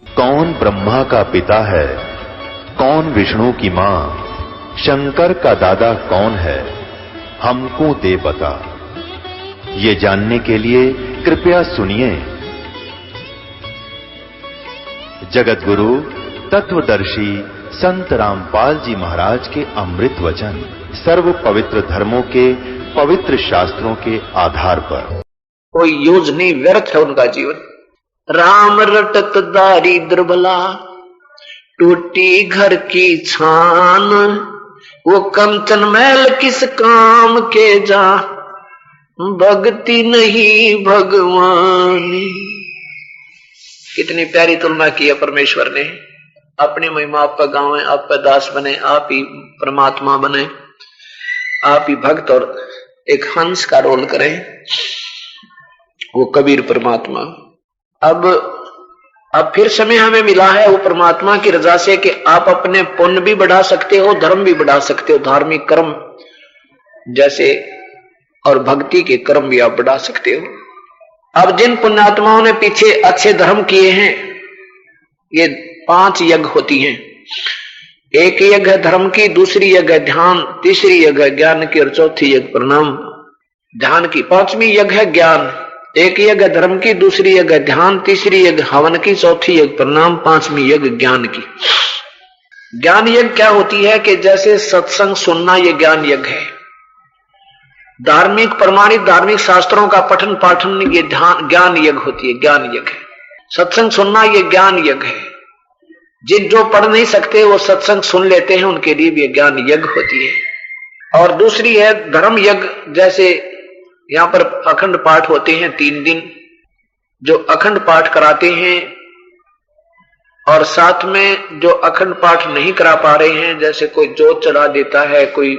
कौन ब्रह्मा का पिता है, कौन विष्णु की मां, शंकर का दादा कौन है, हमको दे बता। ये जानने के लिए कृपया सुनिए जगत गुरु तत्वदर्शी संत रामपाल जी महाराज के अमृत वचन सर्व पवित्र धर्मों के पवित्र शास्त्रों के आधार पर। कोई यूज नहीं, व्यर्थ है उनका जीवन। राम रटत दारिद्र भला, टूटी घर की छान, वो कंचन महल किस काम के जा, भक्ति नहीं भगवान। कितनी प्यारी तुलना की है परमेश्वर ने। अपनी महिमा आप पर गावें, आप पर दास बने, आप ही परमात्मा बने, आप ही भक्त और एक हंस का रोल करें, वो कबीर परमात्मा। अब फिर समय हमें मिला है वो परमात्मा की रजा से कि आप अपने पुण्य भी बढ़ा सकते हो, धर्म भी बढ़ा सकते हो, धार्मिक कर्म जैसे और भक्ति के कर्म भी आप बढ़ा सकते हो। अब जिन पुण्यात्माओं ने पीछे अच्छे धर्म किए हैं, ये 5 यज्ञ होती हैं। एक यज्ञ है धर्म की, दूसरी यज्ञ है ध्यान, तीसरी यज्ञ है ज्ञान की और चौथी यज्ञ प्रणाम ध्यान की। 5वीं यज्ञ है ज्ञान। एक यज्ञ धर्म की, दूसरी यज्ञ ध्यान, तीसरी यज्ञ हवन की, चौथी यज्ञ प्रणाम, 5वीं यज्ञ ज्ञान की। ज्ञान यज्ञ क्या होती है कि जैसे सत्संग सुनना, ये ज्ञान यज्ञ है। धार्मिक प्रमाणित धार्मिक शास्त्रों का पठन पाठन, ये ज्ञान यज्ञ होती है, ज्ञान यज्ञ है। सत्संग सुनना ये ज्ञान यज्ञ है। जिन जो पढ़ नहीं सकते वो सत्संग सुन लेते हैं, उनके लिए भी ज्ञान यज्ञ होती है। और दूसरी है धर्म यज्ञ। जैसे यहां पर अखंड पाठ होते हैं 3 दिन, जो अखंड पाठ कराते हैं, और साथ में जो अखंड पाठ नहीं करा पा रहे हैं, जैसे कोई जोत चढ़ा देता है, कोई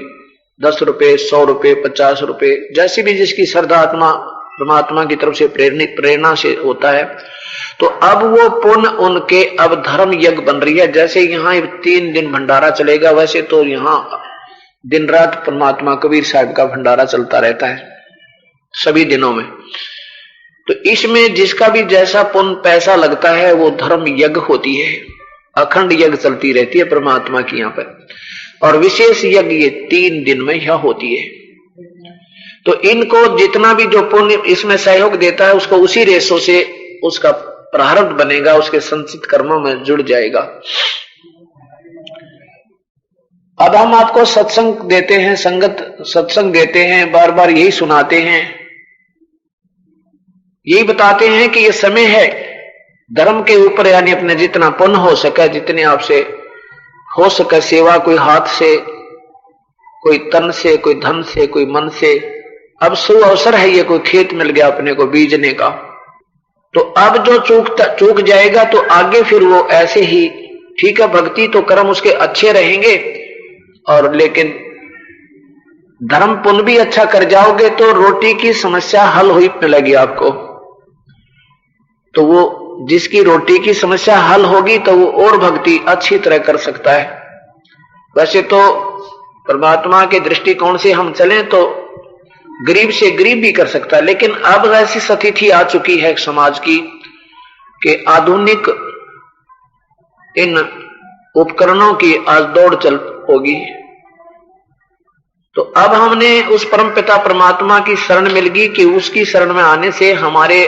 10 रुपए, 100 रुपए, 50 रुपए, जैसी भी जिसकी श्रद्धा आत्मा परमात्मा की तरफ से प्रेरणा से होता है, तो अब वो पुण्य उनके अब धर्म यज्ञ बन रही है। जैसे यहाँ 3 दिन भंडारा चलेगा, वैसे तो यहाँ दिन रात परमात्मा कबीर साहब का भंडारा चलता रहता है सभी दिनों में। तो इसमें जिसका भी जैसा पुण्य पैसा लगता है वो धर्म यज्ञ होती है। अखंड यज्ञ चलती रहती है परमात्मा की यहाँ पर, और विशेष यज्ञ ये 3 दिन में यह होती है। तो इनको जितना भी जो पुण्य इसमें सहयोग देता है, उसको उसी रेशों से उसका प्रारब्ध बनेगा, उसके संचित कर्मों में जुड़ जाएगा। अब हम आपको सत्संग देते हैं, संगत सत्संग देते हैं, बार बार यही सुनाते हैं, यही बताते हैं कि ये समय है धर्म के ऊपर, यानी अपने जितना पुण्य हो सके, जितने आपसे हो सके सेवा, कोई हाथ से, कोई तन से, कोई धन से, कोई मन से। अब शुभ अवसर है ये, कोई खेत मिल गया अपने को बीजने का, तो अब जो चूक जाएगा तो आगे फिर वो ऐसे ही ठीक है, भक्ति तो कर्म उसके अच्छे रहेंगे, और लेकिन धर्म पुण्य भी अच्छा कर जाओगे तो रोटी की समस्या हल हुई मिलेगी आपको। तो वो जिसकी रोटी की समस्या हल होगी तो वो और भक्ति अच्छी तरह कर सकता है। वैसे तो परमात्मा के दृष्टिकोण से हम चलें तो गरीब से गरीब भी कर सकता है, लेकिन अब ऐसी स्थिति आ चुकी है समाज की कि आधुनिक इन उपकरणों की आज दौड़ चल होगी। तो अब हमने उस परमपिता परमात्मा की शरण मिल गई कि उसकी शरण में आने से हमारे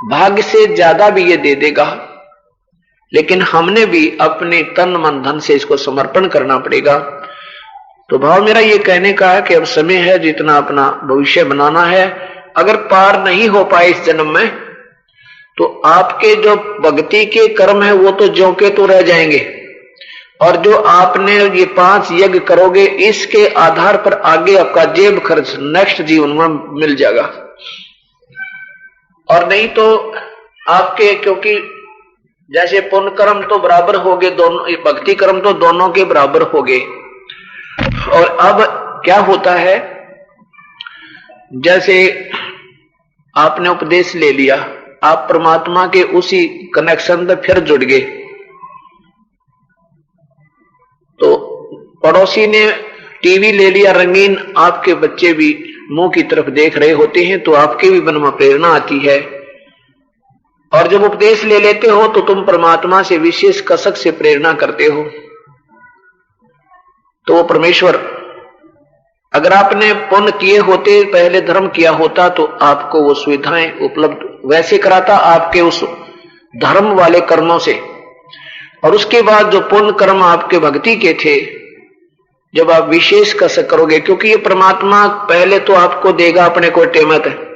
भाग्य से ज्यादा भी ये दे देगा, लेकिन हमने भी अपने तन मन धन से इसको समर्पण करना पड़ेगा। तो भाव मेरा ये कहने का है कि अब समय है जितना अपना भविष्य बनाना है। अगर पार नहीं हो पाए इस जन्म में तो आपके जो भक्ति के कर्म है वो तो ज्यों के तो रह जाएंगे, और जो आपने ये 5 यज्ञ करोगे इसके आधार पर आगे आपका जेब खर्च नेक्स्ट जीवन में मिल जाएगा। और नहीं तो आपके, क्योंकि जैसे पुण्य कर्म तो बराबर हो गए दोनों, भक्ति कर्म तो दोनों के बराबर हो गए। और अब क्या होता है, जैसे आपने उपदेश ले लिया, आप परमात्मा के उसी कनेक्शन में फिर जुड़ गए, तो पड़ोसी ने टीवी ले लिया रंगीन, आपके बच्चे भी मुंह की तरफ देख रहे होते हैं, तो आपके भी मन में प्रेरणा आती है, और जब उपदेश ले लेते हो तो तुम परमात्मा से विशेष कसक से प्रेरणा करते हो। तो वो परमेश्वर, अगर आपने पुण्य किए होते, पहले धर्म किया होता, तो आपको वो सुविधाएं उपलब्ध वैसे कराता आपके उस धर्म वाले कर्मों से। और उसके बाद जो पुण्य कर्म आपके भक्ति के थे, जब आप विशेष कसक करोगे, क्योंकि ये परमात्मा पहले तो आपको देगा अपने को टेमत है,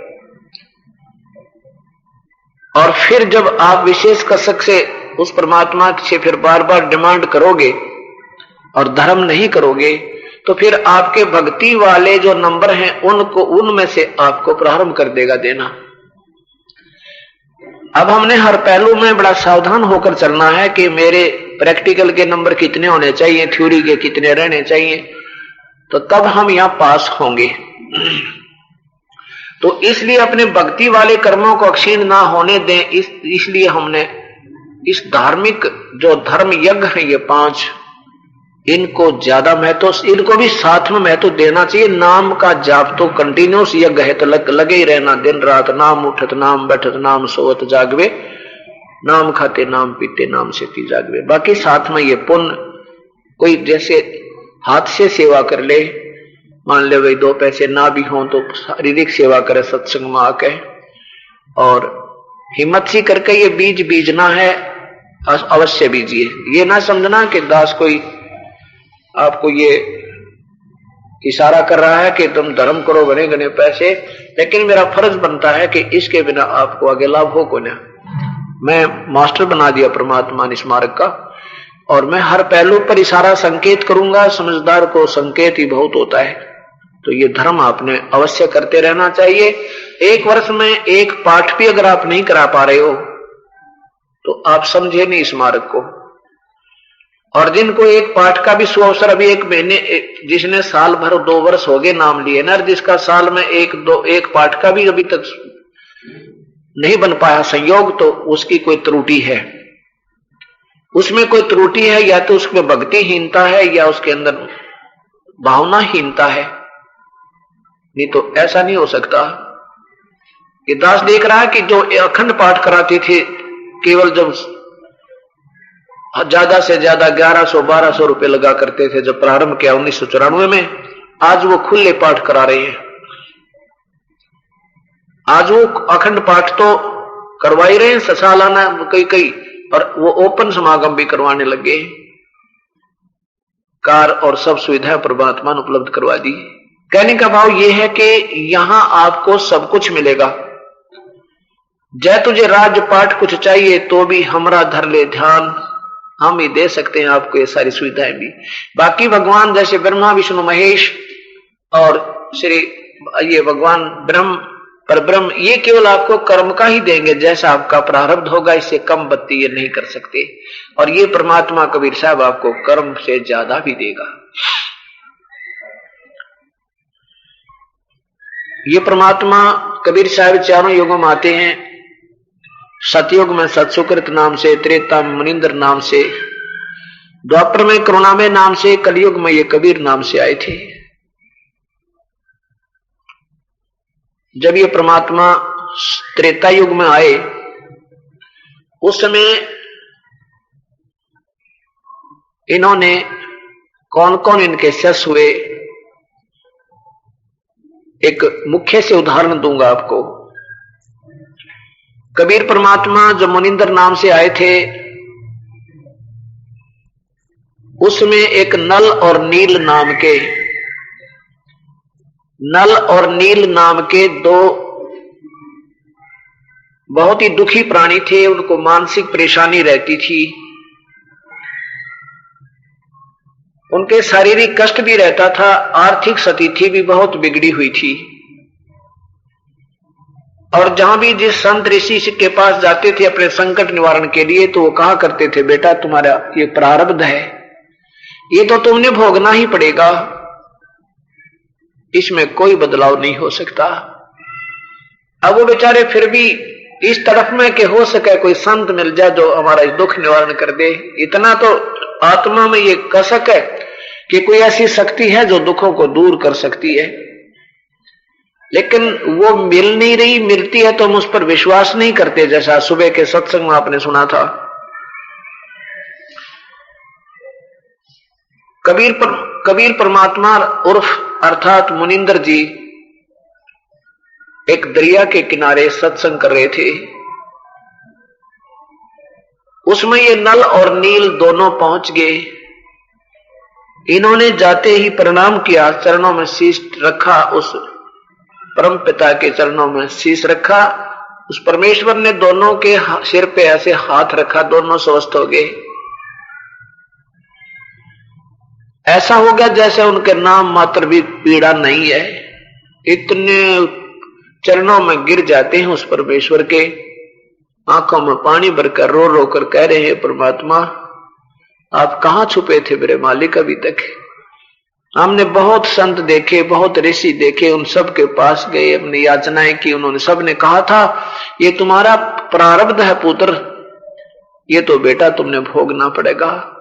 और फिर जब आप विशेष कसक से उस परमात्मा से फिर बार बार डिमांड करोगे और धर्म नहीं करोगे, तो फिर आपके भक्ति वाले जो नंबर हैं उनको, उनमें से आपको प्रारंभ कर देगा देना। अब हमने हर पहलू में बड़ा सावधान होकर चलना है कि मेरे प्रैक्टिकल के नंबर कितने होने चाहिए, थ्योरी के कितने रहने चाहिए, तो तब हम यहां पास होंगे। तो इसलिए अपने भक्ति वाले कर्मों को क्षीण ना होने दें, इसलिए हमने इस धार्मिक जो धर्म यज्ञ है ये 5, इनको ज्यादा महत्व, इनको भी साथ में महत्व देना चाहिए। नाम का जाप तो कंटिन्यूस यज्ञ है, तो लगे ही रहना दिन रात। नाम उठत नाम बैठत नाम सोवत जागवे, नाम खाते नाम पीते नाम से पी जागवे। बाकी साथ में ये पुण्य, कोई जैसे हाथ से सेवा कर ले, मान ले भाई 2 पैसे ना भी हों तो शारीरिक सेवा करे सत्संग में आके, और हिम्मत सी करके ये बीज बीजना है, अवश्य बीजिए। ये ना समझना कि दास कोई आपको ये इशारा कर रहा है कि तुम धर्म करो, बने गने पैसे, लेकिन मेरा फर्ज बनता है कि इसके बिना आपको आगे लाभ हो को ना। मैं मास्टर बना दिया परमात्मा ने स्मारक का, और मैं हर पहलू पर इशारा संकेत करूंगा। समझदार को संकेत ही बहुत होता है। तो ये धर्म आपने अवश्य करते रहना चाहिए। 1 वर्ष में 1 पाठ भी अगर आप नहीं करा पा रहे हो तो आप समझे नहीं स्मारक को। और जिनको 1 पाठ का भी सुअवसर, अभी 1 महीने, जिसने साल भर 2 वर्ष हो गए नाम लिए ना, जिसका साल में 1 पाठ का भी अभी तक नहीं बन पाया संयोग, तो उसकी कोई त्रुटि है, उसमें कोई त्रुटि है। या तो उसमें भक्तिहीनता है या उसके अंदर भावनाहीनता है, नहीं तो ऐसा नहीं हो सकता। ये दास देख रहा है कि जो अखंड पाठ कराते थे, केवल जब ज्यादा से ज्यादा 1100-1200 रुपए लगा करते थे जब प्रारंभ किया 1994 में, आज वो खुले पाठ करा रहे हैं। आज वो अखंड पाठ तो करवा ही रहे हैं, सालाना कई, और वो ओपन समागम भी करवाने लगे। कार और सब सुविधाएं परमात्मा ने उपलब्ध करवा दी। कहने का भाव ये है कि यहां आपको सब कुछ मिलेगा। जय तुझे राज्य पाठ कुछ चाहिए तो भी हमरा धर ले ध्यान, हम ही दे सकते हैं आपको ये सारी सुविधाएं भी। बाकी भगवान जैसे ब्रह्मा विष्णु महेश और श्री ये भगवान ब्रह्म पर ब्रह्म, ये केवल आपको कर्म का ही देंगे, जैसा आपका प्रारब्ध होगा, इससे कम बत्ती ये नहीं कर सकते। और ये परमात्मा कबीर साहब आपको कर्म से ज्यादा भी देगा। ये परमात्मा कबीर साहब चारों युगों में आते हैं। सतयुग में सत्सुकृत नाम से, त्रेता में मुनिंदर नाम से, द्वापर में करुणामय नाम से, कलयुग में ये कबीर नाम से आए थे। जब ये परमात्मा त्रेता युग में आए, उस समय इन्होंने कौन कौन इनके शिष्य हुए, एक मुख्य से उदाहरण दूंगा आपको। कबीर परमात्मा जब मुनिंदर नाम से आए थे, उसमें एक नल और नील नाम के 2 बहुत ही दुखी प्राणी थे। उनको मानसिक परेशानी रहती थी, उनके शारीरिक कष्ट भी रहता था, आर्थिक स्थिति भी बहुत बिगड़ी हुई थी। और जहां भी जिस संत ऋषि के पास जाते थे अपने संकट निवारण के लिए, तो वो कहा करते थे, बेटा तुम्हारा ये प्रारब्ध है, ये तो तुमने भोगना ही पड़ेगा, इसमें कोई बदलाव नहीं हो सकता। अब वो बेचारे फिर भी इस तरफ में कि हो सके कोई संत मिल जाए जो हमारा दुख निवारण कर दे। इतना तो आत्मा में ये कसक है कि कोई ऐसी शक्ति है जो दुखों को दूर कर सकती है। लेकिन वो मिल नहीं रही, मिलती है तो हम उस पर विश्वास नहीं करते। जैसा सुबह के सत्संग में आपने सुना था, कबीर परमात्मा उर्फ अर्थात मुनिंदर जी एक दरिया के किनारे सत्संग कर रहे थे। उसमें ये नल और नील दोनों पहुंच गए। इन्होंने जाते ही प्रणाम किया, चरणों में शीश रखा, उस परम पिता के चरणों में शीश रखा। उस परमेश्वर ने दोनों के सिर पे ऐसे हाथ रखा, दोनों स्वस्थ हो गए। ऐसा हो गया जैसे उनके नाम मात्र भी पीड़ा नहीं है। इतने चरणों में गिर जाते हैं उस परमेश्वर के, आंखों में पानी भरकर रो रो कर कह रहे हैं, परमात्मा आप कहां छुपे थे मेरे मालिक अभी तक? हमने बहुत संत देखे, बहुत ऋषि देखे, उन सब के पास गए, अपनी याचनाएं की। उन्होंने सब ने कहा था ये तुम्हारा प्रारब्ध है पुत्र, ये तो बेटा तुमने भोगना पड़ेगा,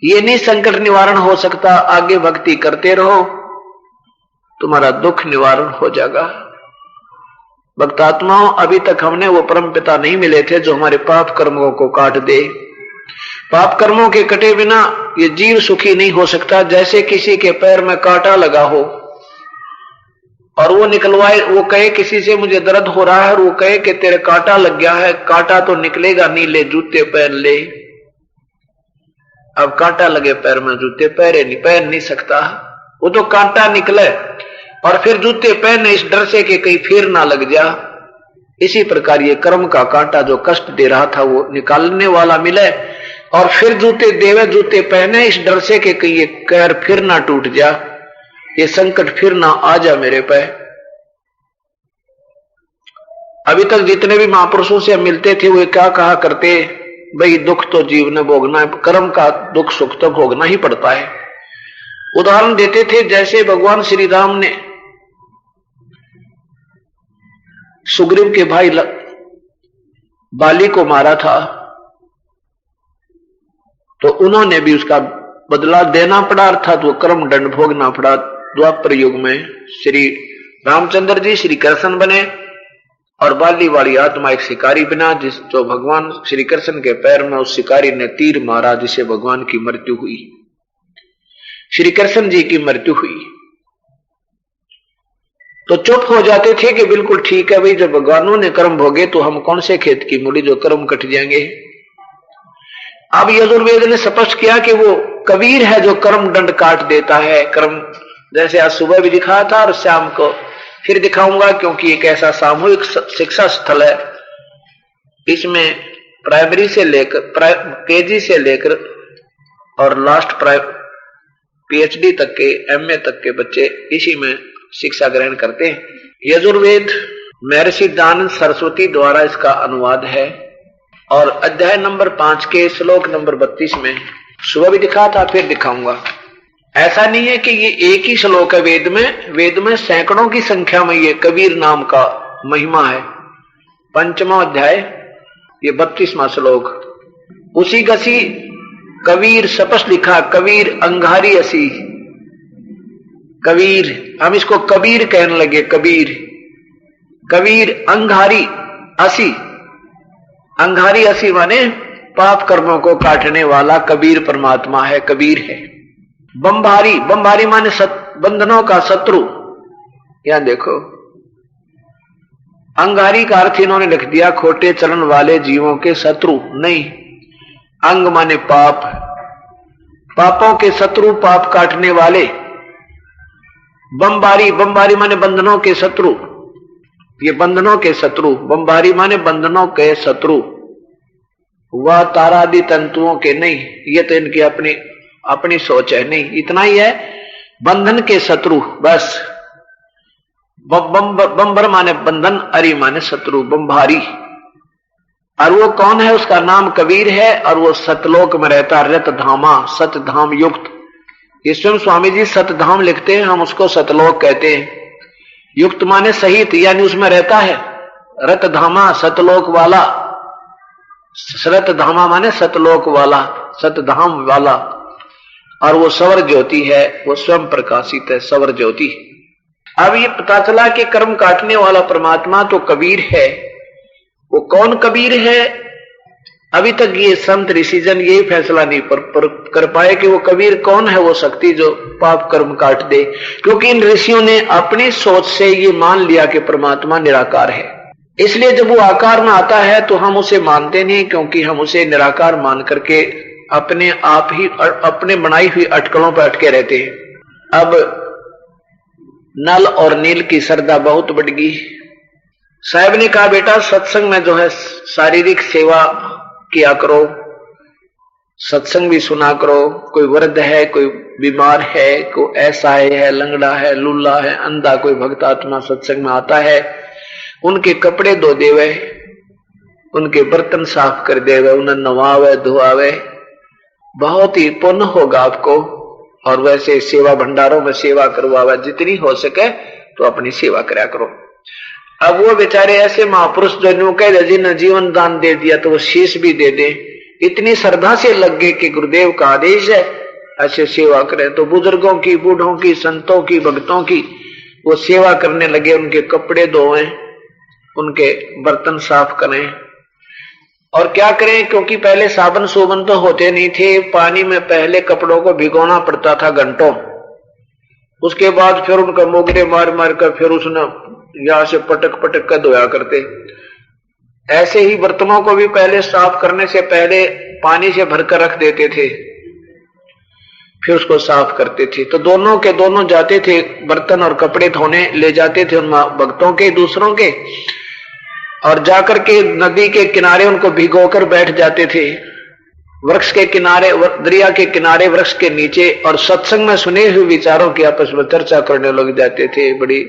ये नहीं संकट निवारण हो सकता, आगे भक्ति करते रहो तुम्हारा दुख निवारण हो जाएगा। भक्तात्माओं, अभी तक हमने वो परम पिता नहीं मिले थे जो हमारे पाप कर्मों को काट दे। पाप कर्मों के कटे बिना ये जीव सुखी नहीं हो सकता। जैसे किसी के पैर में कांटा लगा हो और वो निकलवाए, वो कहे किसी से मुझे दर्द हो रहा है और वो कहे कि तेरे कांटा लग गया है, कांटा तो निकलेगा नहीं, ले जूते पहन ले। अब कांटा लगे पैर में, जूते पहन नहीं सकता, वो तो कांटा निकले और फिर जूते पहने इस डर से कि कहीं फिर ना लग जा। इसी प्रकार ये कर्म का कांटा जो कष्ट दे रहा था वो निकालने वाला मिले और फिर जूते देवे, जूते पहने इस डर से कि कहीं ये पैर फिर ना टूट जा, ये संकट फिर ना आ जा मेरे पे। अभी तक जितने भी महापुरुषों से मिलते थे वो क्या कहा करते, भाई दुख तो जीव ने भोगना है, कर्म का दुख सुख तो भोगना ही पड़ता है। उदाहरण देते थे जैसे भगवान श्री राम ने सुग्रीव के भाई बाली को मारा था तो उन्होंने भी उसका बदला देना पड़ा, अर्थात वो कर्म दंड भोगना पड़ा। द्वापर युग में श्री रामचंद्र जी श्री कृष्ण बने और बाली वाली आत्मा एक शिकारी बना, जो भगवान श्री कृष्ण के पैर में उस शिकारी ने तीर मारा, जिसे भगवान की मृत्यु हुई, श्री कृष्ण जी की मृत्यु हुई। तो चुप हो जाते थे कि बिल्कुल ठीक है भाई, जब भगवानों ने कर्म भोगे तो हम कौन से खेत की मूली जो कर्म कट जाएंगे। अब यजुर्वेद ने स्पष्ट किया कि वो कबीर है जो कर्म दंड काट देता है। कर्म जैसे आज सुबह भी दिखाया था और शाम को फिर दिखाऊंगा, क्योंकि एक ऐसा सामूहिक शिक्षा स्थल है, इसमें प्राइमरी से लेकर केजी से लेकर और लास्ट पीएचडी तक के, एमए तक के बच्चे इसी में शिक्षा ग्रहण करते हैं। यजुर्वेद महर्षि दानंद सरस्वती द्वारा इसका अनुवाद है और अध्याय नंबर 5 के श्लोक नंबर 32 में सुबह भी दिखा था, फिर दिखाऊंगा। ऐसा नहीं है कि ये एक ही श्लोक है वेद में सैकड़ों की संख्या में ये कबीर नाम का महिमा है। 5वां अध्याय ये 32वां श्लोक, उसी गसी कबीर स्पष्ट लिखा, कबीर अंगारी असी। कबीर, हम इसको कबीर कहने लगे, कबीर अंगारी असी। अंगारी असी माने पाप कर्मों को काटने वाला कबीर परमात्मा है, कबीर है। बंभारी माने बंधनों का शत्रु। यहां देखो, अंगारी का अर्थ इन्होंने लिख दिया खोटे चलन वाले जीवों के शत्रु नहीं। अंग माने पाप, पापों के शत्रु, पाप काटने वाले। बंभारी माने बंधनों के शत्रु, ये बंधनों के शत्रु। बंभारी माने बंधनों के शत्रु, वह तारादि तंतुओं के नहीं, ये तो इनकी अपनी सोच है, नहीं इतना ही है, बंधन के शत्रु बस। बंबर माने बंधन, अरि माने शत्रु, बंभारी। और वो कौन है? उसका नाम कबीर है और वो सतलोक में रहता, रतधामा, सतधाम युक्त। ये स्वयं स्वामी जी सतधाम लिखते हैं, हम उसको सतलोक कहते हैं। युक्त माने सहित, यानी उसमें रहता है। रतधामा सतलोक वाला, रतधामा माने सतलोक वाला, सतधाम वाला। और वो सवर ज्योति है, वो स्वयं प्रकाशित है, सवर ज्योति। अब ये पता चला कि कर्म काटने वाला परमात्मा तो कबीर है। वो कौन कबीर है? अभी तक ये संत ऋषिजन ये फैसला नहीं कर पाए कि वो कबीर कौन है, वो शक्ति जो पाप कर्म काट दे। क्योंकि इन ऋषियों ने अपनी सोच से ये मान लिया कि परमात्मा निराकार है, इसलिए जब वो आकार में आता है तो हम उसे मानते नहीं, क्योंकि हम उसे निराकार मान करके अपने आप ही अपने बनाई हुई अटकलों पर अटके रहते हैं। अब नल और नील की श्रद्धा बहुत बढ़ गई। साहब ने कहा बेटा सत्संग में जो है शारीरिक सेवा किया करो, सत्संग भी सुना करो। कोई वृद्ध है, कोई बीमार है, कोई ऐसा है, लंगड़ा है, लूला है, अंधा कोई भक्त आत्मा सत्संग में आता है, उनके कपड़े धो देवे, उनके बर्तन साफ कर देवे, उन्हें नवावे धोआवे, बहुत ही पुण्य होगा आपको। और वैसे सेवा भंडारों में सेवा करवावे, जितनी हो सके तो अपनी सेवा करा करो। अब वो बेचारे ऐसे महापुरुष जो कह जिन्हें जीवन दान दे दिया तो वो शीश भी दे दे, इतनी श्रद्धा से लग गए कि गुरुदेव का आदेश है ऐसे सेवा करें। तो बुजुर्गों की, बूढ़ों की, संतों की, भक्तों की वो सेवा करने लगे, उनके कपड़े धोएं, उनके बर्तन साफ करें। और क्या करें, क्योंकि पहले साबन सोबन तो होते नहीं थे, पानी में पहले कपड़ों को भिगोना पड़ता था घंटों, उसके बाद फिर उनका मोगरे मार मार कर फिर उसने यहां से पटक पटक कर धोया करते। ऐसे ही बर्तनों को भी पहले साफ करने से पहले पानी से भरकर रख देते थे, फिर उसको साफ करते थे। तो दोनों के दोनों जाते थे बर्तन और कपड़े धोने, ले जाते थे उन भक्तों के, दूसरों के, और जाकर के नदी के किनारे उनको भिगोकर बैठ जाते थे, वृक्ष के किनारे, दरिया के किनारे, वृक्ष के नीचे, और सत्संग में सुने हुए विचारों की आपस में चर्चा करने लग जाते थे। बड़ी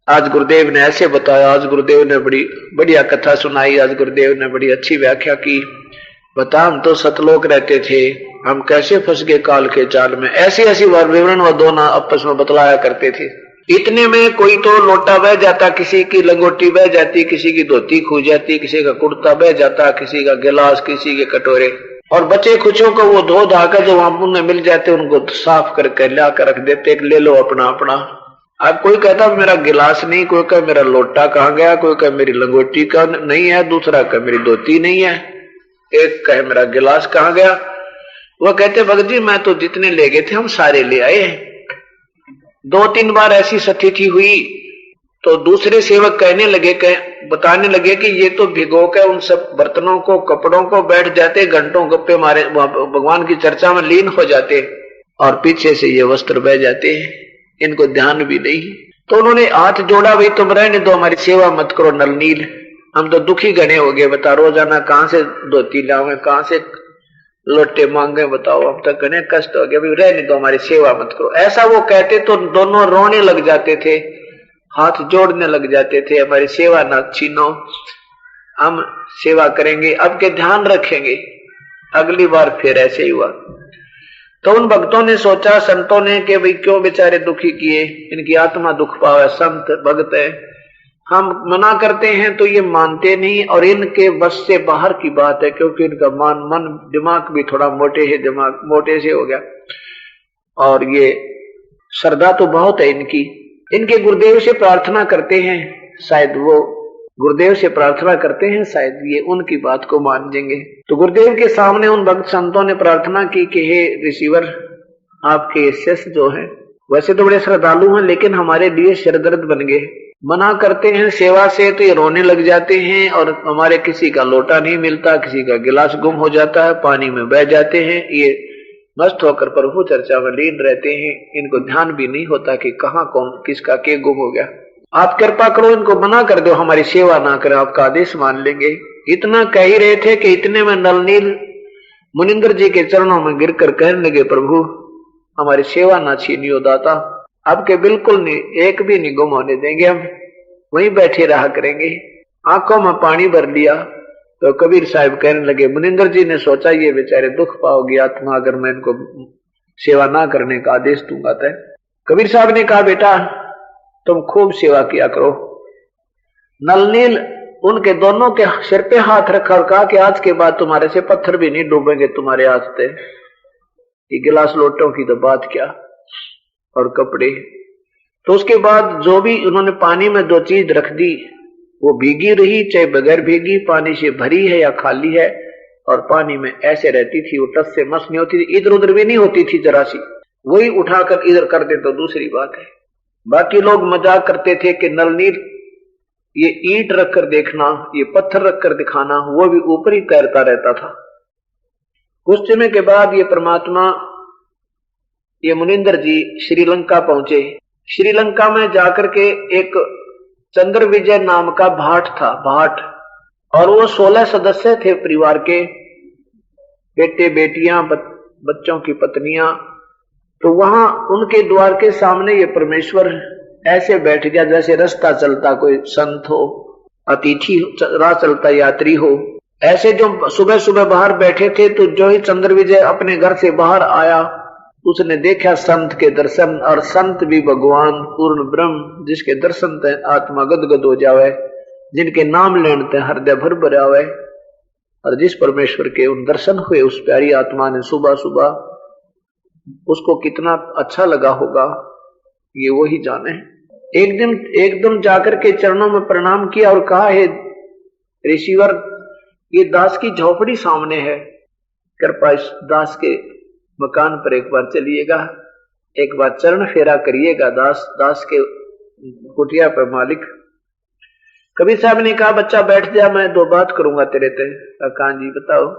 आज गुरुदेव ने ऐसे बताया, आज गुरुदेव ने बड़ी बढ़िया कथा सुनाई, आज गुरुदेव ने बड़ी अच्छी व्याख्या की। बता हम तो सतलोक रहते थे, हम कैसे फंस गए काल के जाल में। ऐसी ऐसी विवरण व दोना आपस में बतलाया करते थे। इतने में कोई तो लोटा बह जाता, किसी की लंगोटी बह जाती, किसी की धोती खो जाती, किसी का कुर्ता बह जाता, किसी का गिलास, किसी के कटोरे, और बचे कुछों को वो धो धाकर जो वहां में मिल जाते उनको साफ करके ला कर रख देते, ले लो अपना अपना। अब कोई कहता मेरा गिलास नहीं, कोई कह मेरा लोटा कहाँ गया, कोई कह मेरी लंगोटी का नहीं है, दूसरा कह मेरी धोती नहीं है, एक कहे मेरा गिलास कहाँ गया। वो कहते भगत जी मैं तो जितने ले गए थे हम सारे ले आए। 2-3 बार ऐसी स्थिति हुई तो दूसरे सेवक कहने लगे, बताने लगे कि ये तो भिगो के उन सब बर्तनों को, कपड़ों को बैठ जाते, घंटों गप्पे मारे भगवान की चर्चा में लीन हो जाते, और पीछे से ये वस्त्र बह जाते हैं, इनको ध्यान भी नहीं। तो उन्होंने हाथ जोड़ा, भाई तुम रहने दो, हमारी सेवा मत करो नल नील, हम तो दुखी गने हो गए, बता रोजाना कहां से धोती लाओगे, कहां से लोटे मांगे, बताओ अब तक गने कष्ट हो गया, रहने दो हमारी सेवा मत करो। ऐसा वो कहते तो दोनों रोने लग जाते थे, हाथ जोड़ने लग जाते थे, हमारी सेवा ना छीनो, हम सेवा करेंगे, अब के ध्यान रखेंगे। अगली बार फिर ऐसे ही हुआ। तो उन भक्तों ने सोचा, संतों ने, कि भाई क्यों बेचारे दुखी किए, इनकी आत्मा दुख पावे, संत भक्त है, हम मना करते हैं तो ये मानते नहीं, और इनके बस से बाहर की बात है, क्योंकि इनका मन दिमाग भी थोड़ा दिमाग मोटे से हो गया, और ये श्रद्धा तो बहुत है इनकी। इनके गुरुदेव से प्रार्थना करते हैं, शायद वो गुरुदेव से प्रार्थना करते हैं, शायद ये उनकी बात को मान जाएंगे। तो गुरुदेव के सामने उन भक्त संतों ने प्रार्थना की कि हे रिसीवर, आपके शिष्य जो हैं वैसे तो बड़े श्रद्धालु हैं, लेकिन हमारे लिए सिरदर्द बन गए, मना करते हैं सेवा से तो ये रोने लग जाते हैं, और हमारे किसी का लोटा नहीं मिलता, किसी का गिलास गुम हो जाता है, पानी में बह जाते हैं, ये मस्त होकर प्रभु चर्चा में लीन रहते हैं, इनको ध्यान भी नहीं होता कि कहाँ कौन किसका के गुम हो गया। आप कृपा करो, इनको मना कर दो, हमारी सेवा ना करें, आपका आदेश मान लेंगे। इतना कह ही रहे थे कि इतने में नलनील मुनिंदर जी के चरणों में गिरकर कहने लगे, प्रभु हमारी सेवा ना छीनियो दाता, अब के बिल्कुल नहीं, एक भी नहीं गुम होने देंगे, हम वहीं बैठे रहा करेंगे। आंखों में पानी भर लिया तो कबीर साहब कहने लगे, मुनिंदर जी ने सोचा ये बेचारे दुख पाओगी आत्मा अगर मैं इनको सेवा ना करने का आदेश दूंगा। तो कबीर साहब ने कहा, बेटा तुम खूब सेवा किया करो। नलनील उनके दोनों के सिर पे हाथ रखा और कहा कि आज के बाद तुम्हारे से पत्थर भी नहीं डूबेंगे तुम्हारे हाथ पे, ये गिलास लोटों की तो बात क्या, और कपड़े। तो उसके बाद जो भी उन्होंने पानी में दो चीज रख दी वो भीगी रही, चाहे बगैर भीगी, पानी से भरी है या खाली है, और पानी में ऐसे रहती थी, वो टस से मस नहीं होती थी, इधर उधर भी नहीं होती थी जरा सी। वही उठाकर इधर कर दे तो दूसरी बात है। बाकी लोग मजाक करते थे कि नलनीर ये ईंट रखकर देखना, ये पत्थर रखकर दिखाना, वो भी ऊपर ही तैरता रहता था। कुछ समय के बाद ये परमात्मा, ये मुनिंदर जी श्रीलंका पहुंचे। श्रीलंका में जाकर के एक चंद्र विजय नाम का भाट था, भाट, और वो 16 सदस्य थे परिवार के, बेटे बेटियां, बच्चों की पत्नियां। तो वहां उनके द्वार के सामने ये परमेश्वर ऐसे बैठ गया जैसे रास्ता चलता कोई संत हो, अतिथि राह चलता यात्री हो। ऐसे जो सुबह सुबह बाहर बैठे थे, तो जो ही चंद्र विजय अपने घर से बाहर आया, उसने देखा संत के दर्शन, और संत भी भगवान पूर्ण ब्रह्म, जिसके दर्शन ते आत्मा गदगद हो जावे, जिनके नाम लेने ते हृदय भर भरावे। और जिस परमेश्वर के उन दर्शन हुए उस प्यारी आत्मा ने सुबह सुबह, उसको कितना अच्छा लगा होगा ये वही जाने। एकदम जाकर के चरणों में प्रणाम किया और कहा, हे ऋषिवर, ये दास की झोपड़ी सामने है, कृपया इस दास के मकान पर एक बार चलिएगा, एक बार चरण फेरा करिएगा दास के कुटिया पर मालिक। कबीर साहब ने कहा, बच्चा बैठ जा, मैं दो बात करूंगा तेरे ते। कहा जी बताओ।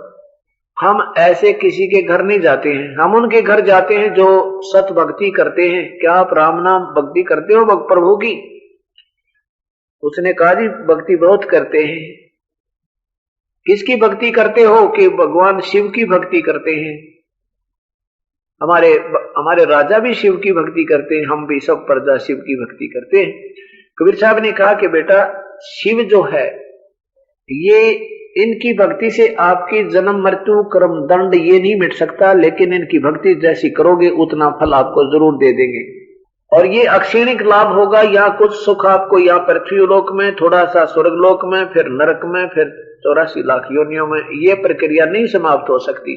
हम ऐसे किसी के घर नहीं जाते हैं, हम उनके घर जाते हैं जो सत भक्ति करते हैं। क्या आप राम नाम भक्ति करते हो प्रभु की? उसने कहा जी भक्ति बहुत करते हैं। किसकी भक्ति करते हो? कि भगवान शिव की भक्ति करते हैं। हमारे राजा भी शिव की भक्ति करते हैं, हम भी सब प्रजा शिव की भक्ति करते हैं। कबीर साहब ने कहा कि बेटा, शिव जो है ये, इनकी भक्ति से आपकी जन्म मृत्यु कर्म दंड ये नहीं मिट सकता, लेकिन इनकी भक्ति जैसी करोगे उतना फल आपको जरूर दे देंगे। और ये अक्षीणिक लाभ होगा, यहाँ कुछ सुख आपको यहाँ पृथ्वी लोक में, थोड़ा सा स्वर्ग लोक में, फिर नरक में, फिर 84 लाख योनियों में। ये प्रक्रिया नहीं समाप्त हो सकती।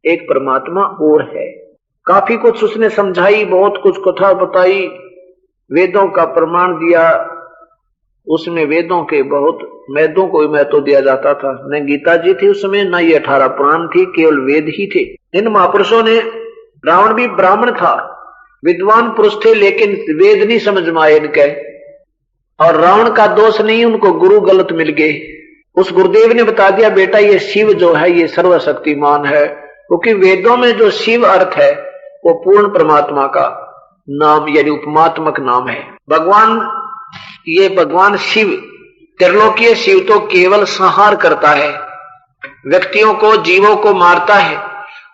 एक परमात्मा और है, काफी कुछ उसने समझाई, बहुत कुछ कथा बताई, वेदों का प्रमाण दिया। उसमें वेदों के बहुत वेदों को महत्व दिया जाता था। न गीता जी थी उसमें, न ये 18 पुराण थी, केवल वेद ही थे। इन महापुरुषों ने, रावण भी ब्राह्मण था, विद्वान पुरुष थे, लेकिन वेद नहीं समझ में आए इनके। और रावण का दोष नहीं, उनको गुरु गलत मिल गए। उस गुरुदेव ने बता दिया, बेटा ये शिव जो है ये सर्वशक्तिमान है, क्योंकि वेदों में जो शिव अर्थ है वो पूर्ण परमात्मा का नाम यानी उपमात्मक नाम है। भगवान शिव, त्रिलोकीय शिव तो केवल संहार करता है, व्यक्तियों को, जीवों को मारता है।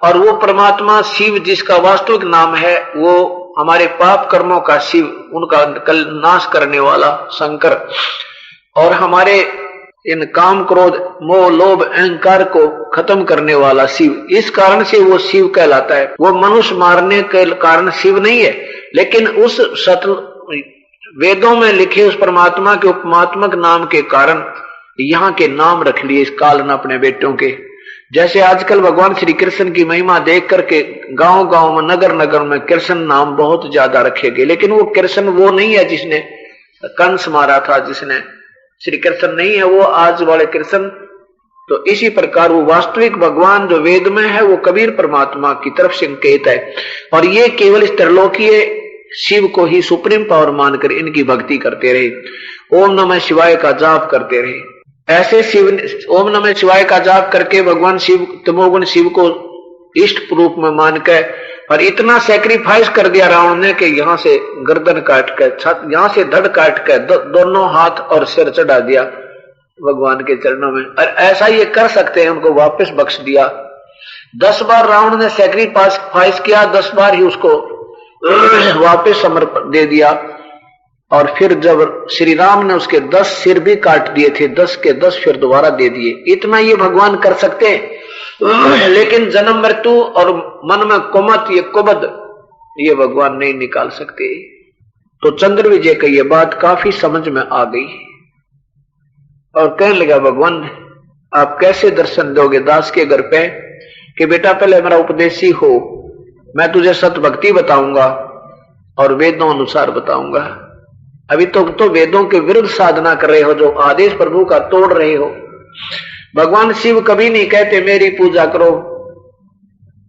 और वो परमात्मा शिव जिसका वास्तविक नाम है वो हमारे पाप कर्मों का शिव, उनका कल नाश करने वाला शंकर, और हमारे इन काम क्रोध मोह लोभ अहंकार को खत्म करने वाला शिव। इस कारण से वो शिव कहलाता है। वो मनुष्य मारने के कारण शिव नहीं है, लेकिन उस वेदों में लिखे उस परमात्मा के उपमात्मक नाम के कारण यहाँ के नाम रख लिए इस काल ने अपने बेटों के। जैसे आजकल भगवान श्री कृष्ण की महिमा देख करके गांव गांव में, नगर नगर में कृष्ण नाम बहुत ज्यादा रखे गए, लेकिन वो कृष्ण वो नहीं है जिसने कंस मारा था, जिसने श्री कृष्ण नहीं है वो आज वाले कृष्ण। तो इसी प्रकार वो वास्तविक भगवान जो वेद में है वो कबीर परमात्मा की तरफ से संकेत है। और ये केवल इस त्रिलोकीय शिव को ही सुप्रीम पावर मानकर इनकी भक्ति करते रहे। ओम नमः शिवाय का जाप करते रहे। ऐसे शिव, ओम नमः शिवाय का जाप करके भगवान शिव, तमोगुण शिव को इष्ट रूप में मानकर, और इतना सैक्रिफाइस कर दिया रावण ने कि यहां से गर्दन काट कर, यहां से धड़ काट कर दोनों हाथ और सिर चढ़ा दिया भगवान के चरणों में। और ऐसा ये कर सकते हैं, उनको वापस बख्श दिया। 10 बार रावण ने सैक्रिफाइस किया, 10 बार ही उसको वापस समर्पण दे दिया। और फिर जब श्री राम ने उसके 10 सिर भी काट दिए थे, 10 के 10 फिर दोबारा दे दिए। इतना ये भगवान कर सकते हैं, लेकिन जन्म मृत्यु और मन में कुमत, ये कुबद, ये भगवान नहीं निकाल सकते। तो चंद्र विजय का ये बात काफी समझ में आ गई और कहने लगा, भगवान आप कैसे दर्शन दोगे दास के घर पे? कि बेटा पहले मेरा उपदेशी हो, मैं तुझे सत भक्ति बताऊंगा और वेदों अनुसार बताऊंगा। अभी तो वेदों के विरुद्ध साधना कर रहे हो, जो आदेश प्रभु का तोड़ रहे हो। भगवान शिव कभी नहीं कहते मेरी पूजा करो,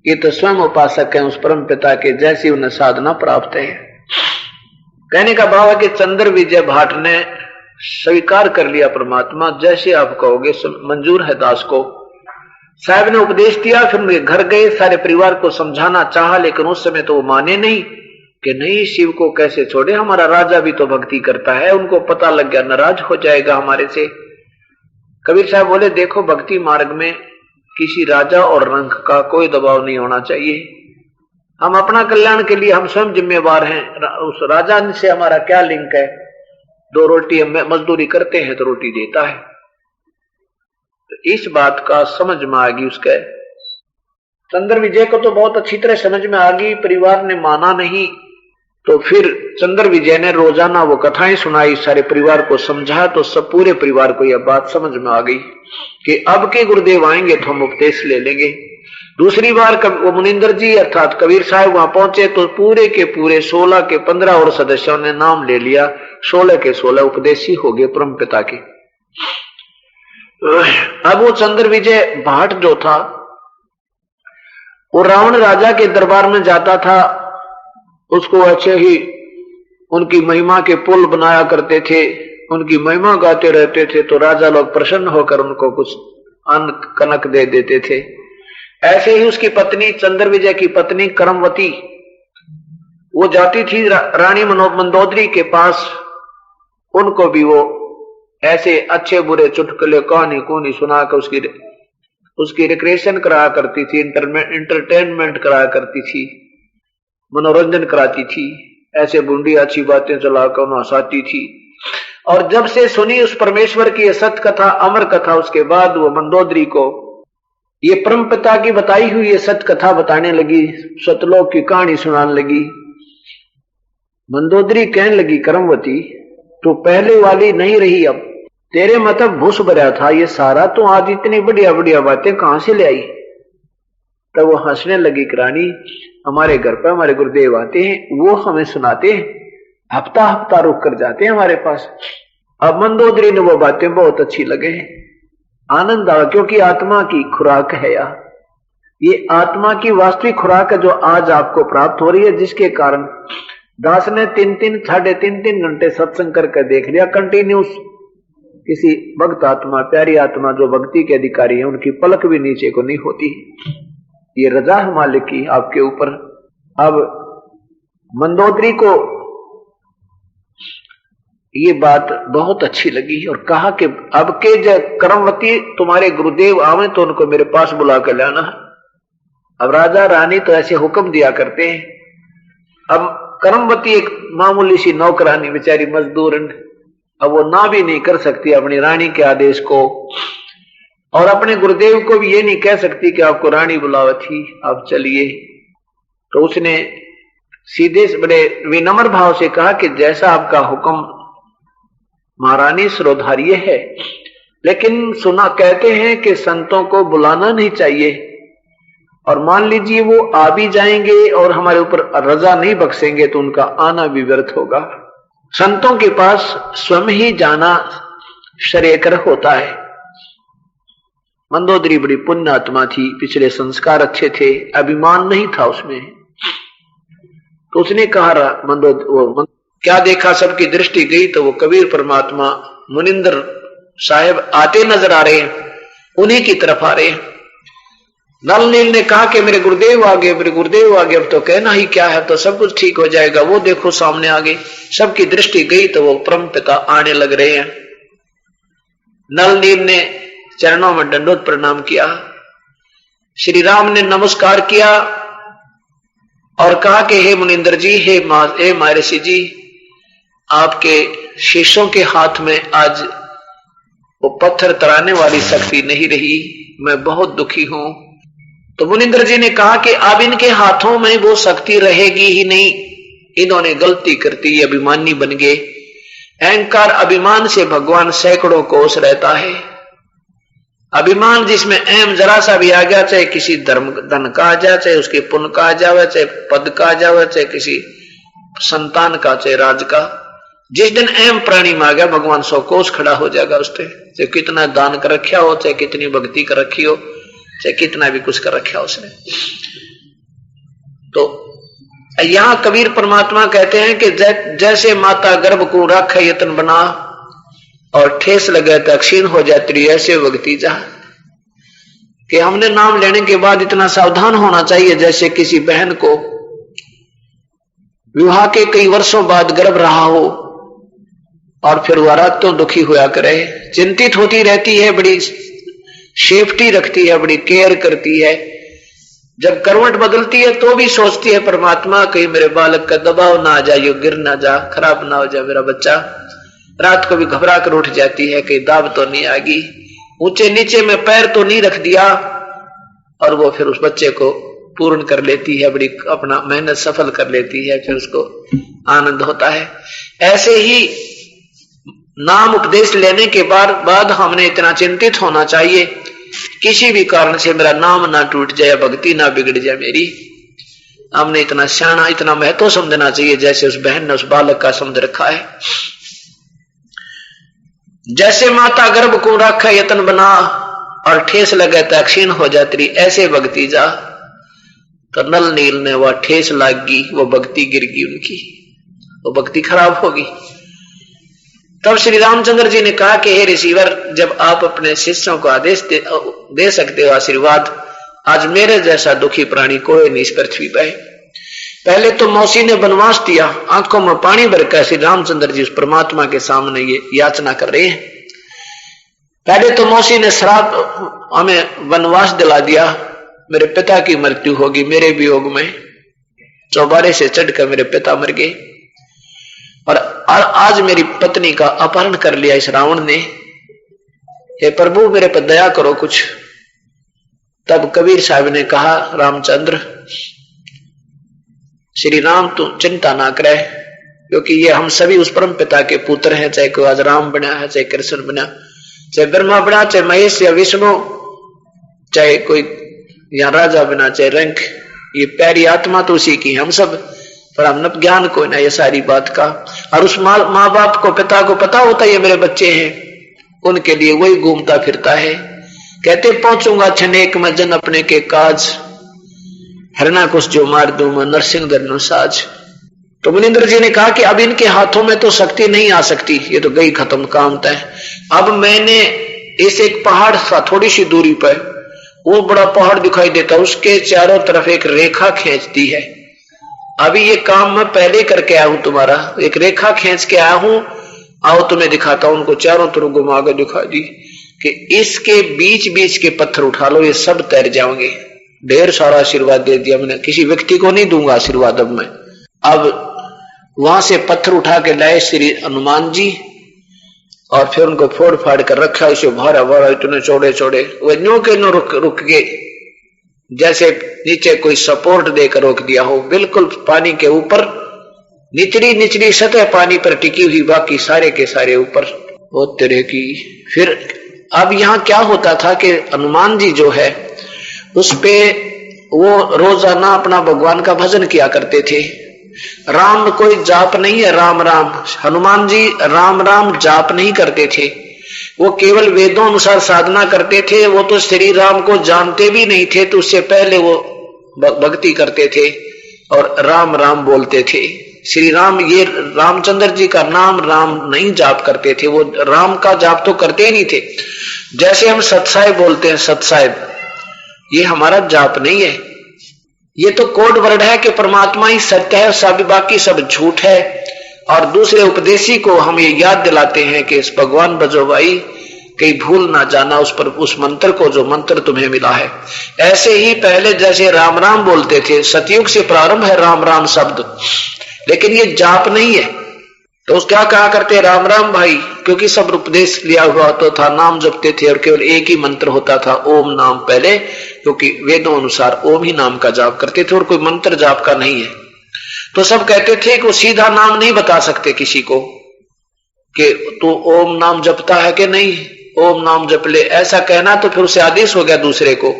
ये तो स्वयं उपासक हैं उस परम पिता के, जैसी उन्हें साधना प्राप्त है। कहने का भाव है कि चंद्र विजय भाट ने स्वीकार कर लिया परमात्मा, जैसे आप कहोगे मंजूर है दास को। साहब ने उपदेश दिया, फिर उनके घर गए, सारे परिवार को समझाना चाहा, लेकिन उस समय तो वो माने नहीं कि नहीं शिव को कैसे छोड़े, हमारा राजा भी तो भक्ति करता है। उनको पता लग गया नाराज हो जाएगा हमारे से। कबीर साहब बोले देखो भक्ति मार्ग में किसी राजा और रंग का कोई दबाव नहीं होना चाहिए। हम अपना कल्याण के लिए हम स्वयं जिम्मेवार हैं, उस राजा से हमारा क्या लिंक है। 2 रोटी हम मजदूरी करते हैं तो रोटी देता है। तो इस बात का समझ में आ गई उसके। चंद्र विजय को तो बहुत अच्छी तरह समझ में आ गई, परिवार ने माना नहीं। तो फिर चंद्र विजय ने रोजाना वो कथाएं सुनाई, सारे परिवार को समझाया, तो सब पूरे परिवार को यह बात समझ में आ गई कि अब के गुरुदेव आएंगे तो हम उपदेश ले लेंगे। दूसरी बार वो मुनिंदर जी अर्थात कबीर साहब वहां पहुंचे तो पूरे के पूरे 16 के 15 और सदस्यों ने नाम ले लिया। 16 के 16 उपदेशी हो गए परम पिता के। अब वो चंद्र विजय भाट जो था वो रावण राजा के दरबार में जाता था, उसको अच्छे ही उनकी महिमा के पुल बनाया करते थे, उनकी महिमा गाते रहते थे, तो राजा लोग प्रसन्न होकर उनको कुछ अन्न कनक दे देते थे। ऐसे ही उसकी पत्नी चंद्र विजय की पत्नी करमवती, वो जाती थी रानी मंदोदरी के पास, उनको भी वो ऐसे अच्छे बुरे चुटकुले कहानी कूनी सुनाकर उसकी रिक्रिएशन कराया करती थी, इंटरटेनमेंट कराया करती थी, मनोरंजन कराती थी, ऐसे बूंदी अच्छी बातें चलाकर उन्हें हंसाती थी। और जब से सुनी उस परमेश्वर की ये सत्य कथा, अमर कथा, उसके बाद वो मंदोदरी को ये परम पिता की बताई हुई ये सत्य कथा बताने लगी, सतलोक की कहानी सुनाने लगी। मंदोदरी कहने लगी करमवती तो पहले वाली नहीं रही, अब तेरे मतलब भूस भरा था ये सारा, तो आज इतनी बढ़िया बढ़िया बातें कहां से ले आई। तब वो हंसने लगी, रानी हमारे घर पर हमारे गुरुदेव आते हैं, वो हमें सुनाते हैं, हफ्ता हफ्ता रुक कर जाते हैं हमारे पास। अब मंदोदरी ने वो बातें बहुत अच्छी लगे, आनंद आया, क्योंकि आत्मा की खुराक है यार, ये आत्मा की वास्तविक खुराक है जो आज आपको प्राप्त हो रही है, जिसके कारण दास ने 3-3 साढ़े 3-3 घंटे सत्संग करके देख लिया कंटिन्यूस। किसी भक्त आत्मा, प्यारी आत्मा जो भक्ति के अधिकारी है, उनकी पलक भी नीचे को नहीं होती। ये रजा है मालिक की आपके ऊपर। अब मंदोदरी को ये बात बहुत अच्छी लगी और कहा कि अब के जब करमवती तुम्हारे गुरुदेव आवे तो उनको मेरे पास बुला कर लाना। अब राजा रानी तो ऐसे हुक्म दिया करते हैं। अब करमवती एक मामूली सी नौकरानी बेचारी मजदूर, अब वो ना भी नहीं कर सकती अपनी रानी के आदेश को, और अपने गुरुदेव को भी ये नहीं कह सकती कि आपको रानी बुलावा थी आप चलिए। तो उसने सीधे बड़े विनम्र भाव से कहा कि जैसा आपका हुक्म महारानी सिरोधार्य है, लेकिन सुना कहते हैं कि संतों को बुलाना नहीं चाहिए, और मान लीजिए वो आ भी जाएंगे और हमारे ऊपर रजा नहीं बख्शेंगे तो उनका आना भी व्यर्थ होगा। संतों के पास स्वयं ही जाना श्रेयकर होता है। मंदोदरी बड़ी पुण्य आत्मा थी, पिछले संस्कार अच्छे थे, अभिमान नहीं था उसमें। तो उसने कहा क्या देखा, सबकी दृष्टि गई तो वो कबीर परमात्मा मुनिंदर साहब आते नजर आ रहे हैं, उन्हीं की तरफ आ रहे हैं। नल नील ने कहा कि मेरे गुरुदेव आ गए, मेरे गुरुदेव आ गए, अब तो कहना ही क्या है, तो सब कुछ ठीक हो जाएगा। वो देखो सामने आ गए, सबकी दृष्टि गई तो वो परम पिता आने लग रहे हैं। नल नील ने चरणों में दंडोत प्रणाम किया, श्री राम ने नमस्कार किया और कहा कि हे मुनिंदर जी, हे महर्षि जी, आपके शिष्यों के हाथ में आज वो पत्थर तराने वाली शक्ति नहीं रही, मैं बहुत दुखी हूं। तो मुनिंदर जी ने कहा कि अब इनके हाथों में वो शक्ति रहेगी ही नहीं, इन्होंने गलती करती, अभिमानी बन गए। अहंकार अभिमान से भगवान सैकड़ों कोस रहता है। अभिमान जिसमें अहम जरा सा भी आ गया, चाहे किसी धर्म धन का आ जाए, चाहे उसके पुण्य का आ जावे, चाहे पद का आ जावे, चाहे किसी संतान का चाहे राज का। जिस दिन अहम प्राणी में आ गया भगवान 100 कोस खड़ा हो जाएगा उस पर, चाहे कितना दान कर रखा हो, चाहे कितनी भक्ति कर रखी हो, चाहे कितना भी कुछ कर रखा हो उसने। तो यहां कबीर परमात्मा कहते हैं कि जैसे माता गर्भ को रख यतन बना और ठेस लगे तो क्षीण हो जाती, ऐसे भक्ति जा कि हमने नाम लेने के बाद इतना सावधान होना चाहिए जैसे किसी बहन को विवाह के कई वर्षों बाद गर्भ रहा हो और फिर वह रातों दुखी हुआ करे, चिंतित होती रहती है, बड़ी सेफ्टी रखती है, बड़ी केयर करती है। जब करवट बदलती है तो भी सोचती है परमात्मा कहीं मेरे बालक का दबाव ना आ जाए, गिर ना जा, खराब ना हो जाए मेरा बच्चा। रात को भी घबरा कर उठ जाती है कहीं दाब तो नहीं आएगी, ऊंचे नीचे में पैर तो नहीं रख दिया, और वो फिर उस बच्चे को पूर्ण कर लेती है, बड़ी अपना मेहनत सफल कर लेती है, फिर उसको आनंद होता है। ऐसे ही नाम उपदेश लेने के बाद हमने इतना चिंतित होना चाहिए किसी भी कारण से मेरा नाम ना टूट जाए, भक्ति ना बिगड़ जाए मेरी। हमने इतना शाना, इतना महत्व समझना चाहिए जैसे उस बहन ने उस बालक का समझ रखा है। जैसे माता गर्भ को रखा यतन बना और ठेस लगे तो क्षीण हो जाती, ऐसे भक्ति जा। तो नल नील ने वह ठेस लागी, वो भक्ति गिर गई उनकी, वो भक्ति खराब होगी। तब श्री रामचंद्र जी ने कहा कि हे रिसीवर, जब आप अपने शिष्यों को आदेश दे सकते हो आशीर्वाद, आज मेरे जैसा दुखी प्राणी कोई नहीं इस पृथ्वी पे। पहले तो मौसी ने वनवास दिया, आंखों में पानी भरकर श्री रामचंद्र जी उस परमात्मा के सामने ये याचना कर रहे हैं। पहले तो मौसी ने श्राप हमें वनवास दिला दिया, मेरे पिता की मृत्यु होगी मेरे वियोग में, चौबारे से चढ़कर मेरे पिता मर गए, और आज मेरी पत्नी का अपहरण कर लिया इस रावण ने, हे प्रभु मेरे पर दया करो कुछ। तब कबीर साहब ने कहा, रामचंद्र श्री राम तू चिंता ना करे, क्योंकि ये हम सभी उस परम पिता के पुत्र हैं, चाहे कोई आज राम बना है, चाहे कृष्ण बना, चाहे ब्रह्मा बना, चाहे महेश या विष्णु, चाहे कोई या राजा बना, चाहे रंग, ये प्यारी आत्मा तो उसी की, हम सब पर हम न ज्ञान को ना ये सारी बात का। और उस माँ बाप को, पिता को पता होता है ये मेरे बच्चे हैं, उनके लिए वही घूमता फिरता है। कहते पहुंचूंगा छनेक में जन अपने के काज, हरना कुछ जो मार दूं मैं नरसिंह दरनो साज। तो मुनिंद्र जी ने कहा कि अब इनके हाथों में तो शक्ति नहीं आ सकती, ये तो गई खत्म काम तय। अब मैंने इस एक पहाड़ सा थोड़ी सी दूरी पर वो बड़ा पहाड़ दिखाई देता, उसके चारों तरफ एक रेखा खींच दी है। अभी ये काम मैं पहले करके आया हूं तुम्हारा, एक रेखा खींच के आया हूं, आओ तुम्हें दिखाता हूं। उनको चारों तरफ घुमा के दिखा दी कि इसके बीच बीच के पत्थर उठा लो, ये सब तैर जाओगे। ढेर सारा आशीर्वाद दे दिया मैंने, किसी व्यक्ति को नहीं दूंगा आशीर्वाद अब मैं। अब वहां से पत्थर उठा के लाए श्री हनुमान जी, और फिर उनको फोड़ फाड़ कर रखा, इसे भारा भारा इतने चौड़े चौड़े, वो न्यू के न्यू रुक गए, जैसे नीचे कोई सपोर्ट देकर रोक दिया हो, बिल्कुल पानी के ऊपर, निचली निचली सतह पानी पर टिकी हुई, बाकी सारे के सारे ऊपर वो तरह की। फिर अब यहाँ क्या होता था कि हनुमान जी जो है उस पे वो रोजाना अपना भगवान का भजन किया करते थे। राम कोई जाप नहीं है, राम राम, हनुमान जी राम राम जाप नहीं करते थे, वो केवल वेदों अनुसार साधना करते थे। वो तो श्री राम को जानते भी नहीं थे, तो उससे पहले वो भक्ति करते थे और राम राम बोलते थे। श्री राम, ये रामचंद्र जी का नाम राम नहीं जाप करते थे, वो राम का जाप तो करते ही नहीं थे। जैसे हम सतसाहिब बोलते हैं, सतसाहिब, ये हमारा जाप नहीं है, ये तो कोड वर्ड है कि परमात्मा ही सत्य है, सब बाकी सब झूठ है। और दूसरे उपदेशी को हम ये याद दिलाते हैं कि इस भगवान बजो भाई, कहीं भूल ना जाना उस पर, उस मंत्र को जो मंत्र तुम्हें मिला है। ऐसे ही पहले जैसे राम राम बोलते थे, सतयुग से प्रारंभ है राम राम शब्द, लेकिन ये जाप नहीं है। तो उस क्या कहा करते, राम राम भाई, क्योंकि सब उपदेश लिया हुआ तो था, नाम जपते थे और केवल एक ही मंत्र होता था, ओम नाम पहले, क्योंकि वेदों अनुसार ओम ही नाम का जाप करते थे और कोई मंत्र जाप का नहीं है। तो सब कहते थे कि वो सीधा नाम नहीं बता सकते किसी को कि तू ओम नाम जपता है कि नहीं, ओम नाम जप ले, ऐसा कहना तो फिर उसे आदेश हो गया दूसरे को।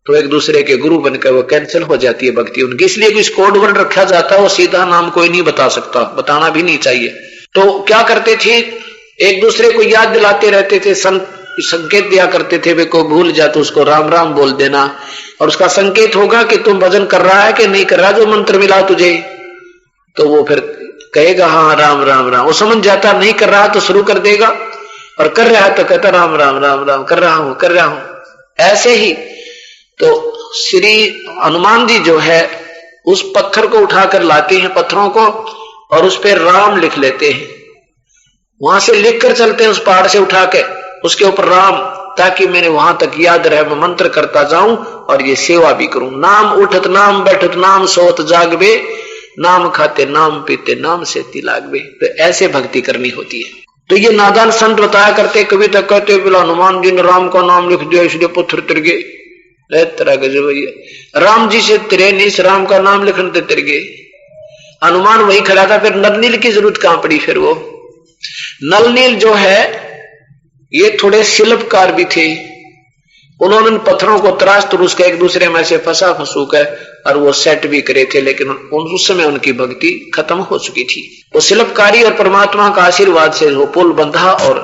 तो एक दूसरे के गुरु बनकर वो कैंसिल हो जाती है भक्ति उनकी। इसलिए कुछ कोड वर्ड रखा जाता है, वो सीधा नाम कोई नहीं बता सकता, बताना भी नहीं चाहिए। तो क्या करते थे, एक दूसरे को याद दिलाते रहते थे, संकेत दिया करते थे, वे को भूल जा तो उसको राम राम बोल देना, और उसका संकेत होगा कि तुम भजन कर रहा है कि नहीं कर रहा, जो मंत्र मिला तुझे, तो वो फिर कहेगा हाँ राम राम राम। वो समझ जाता, नहीं कर रहा तो शुरू कर देगा, और कर रहा है तो कहता राम राम राम राम, कर रहा हूं। ऐसे ही तो श्री हनुमान जी जो है उस पत्थर को उठाकर लाते हैं, पत्थरों को, और उस पर राम लिख लेते हैं, वहां से लिख कर चलते हैं, उस पहाड़ से उठा के उसके ऊपर राम, ताकि मैंने वहां तक याद रहे, मैं मंत्र करता जाऊं और ये सेवा भी करूं। नाम उठत नाम बैठत नाम सोत जागबे, नाम खाते नाम पीते नाम से तिलागबे। तो ऐसे भक्ति करनी होती है। तो ये नादान संत बताया करते, कभी तक कहते बोला हनुमान जी ने राम का नाम लिख दिया इसलिए पत्थर तिर गए। तरह के राम जी से तिरे नहीं, इस राम का नाम लिखने से तिर गए। हनुमान वही खड़ा था, फिर नल नील की जरूरत कहां पड़ी। फिर वो नल नील जो है ये थोड़े शिल्पकार भी थे, उन्होंने पत्थरों को तराश तरुश के एक दूसरे में से फंसा फंसूक है और वो सेट भी करे थे, लेकिन उस समय उनकी भक्ति खत्म हो चुकी थी। वो शिल्पकारी और परमात्मा का आशीर्वाद से वो पुल बंधा, और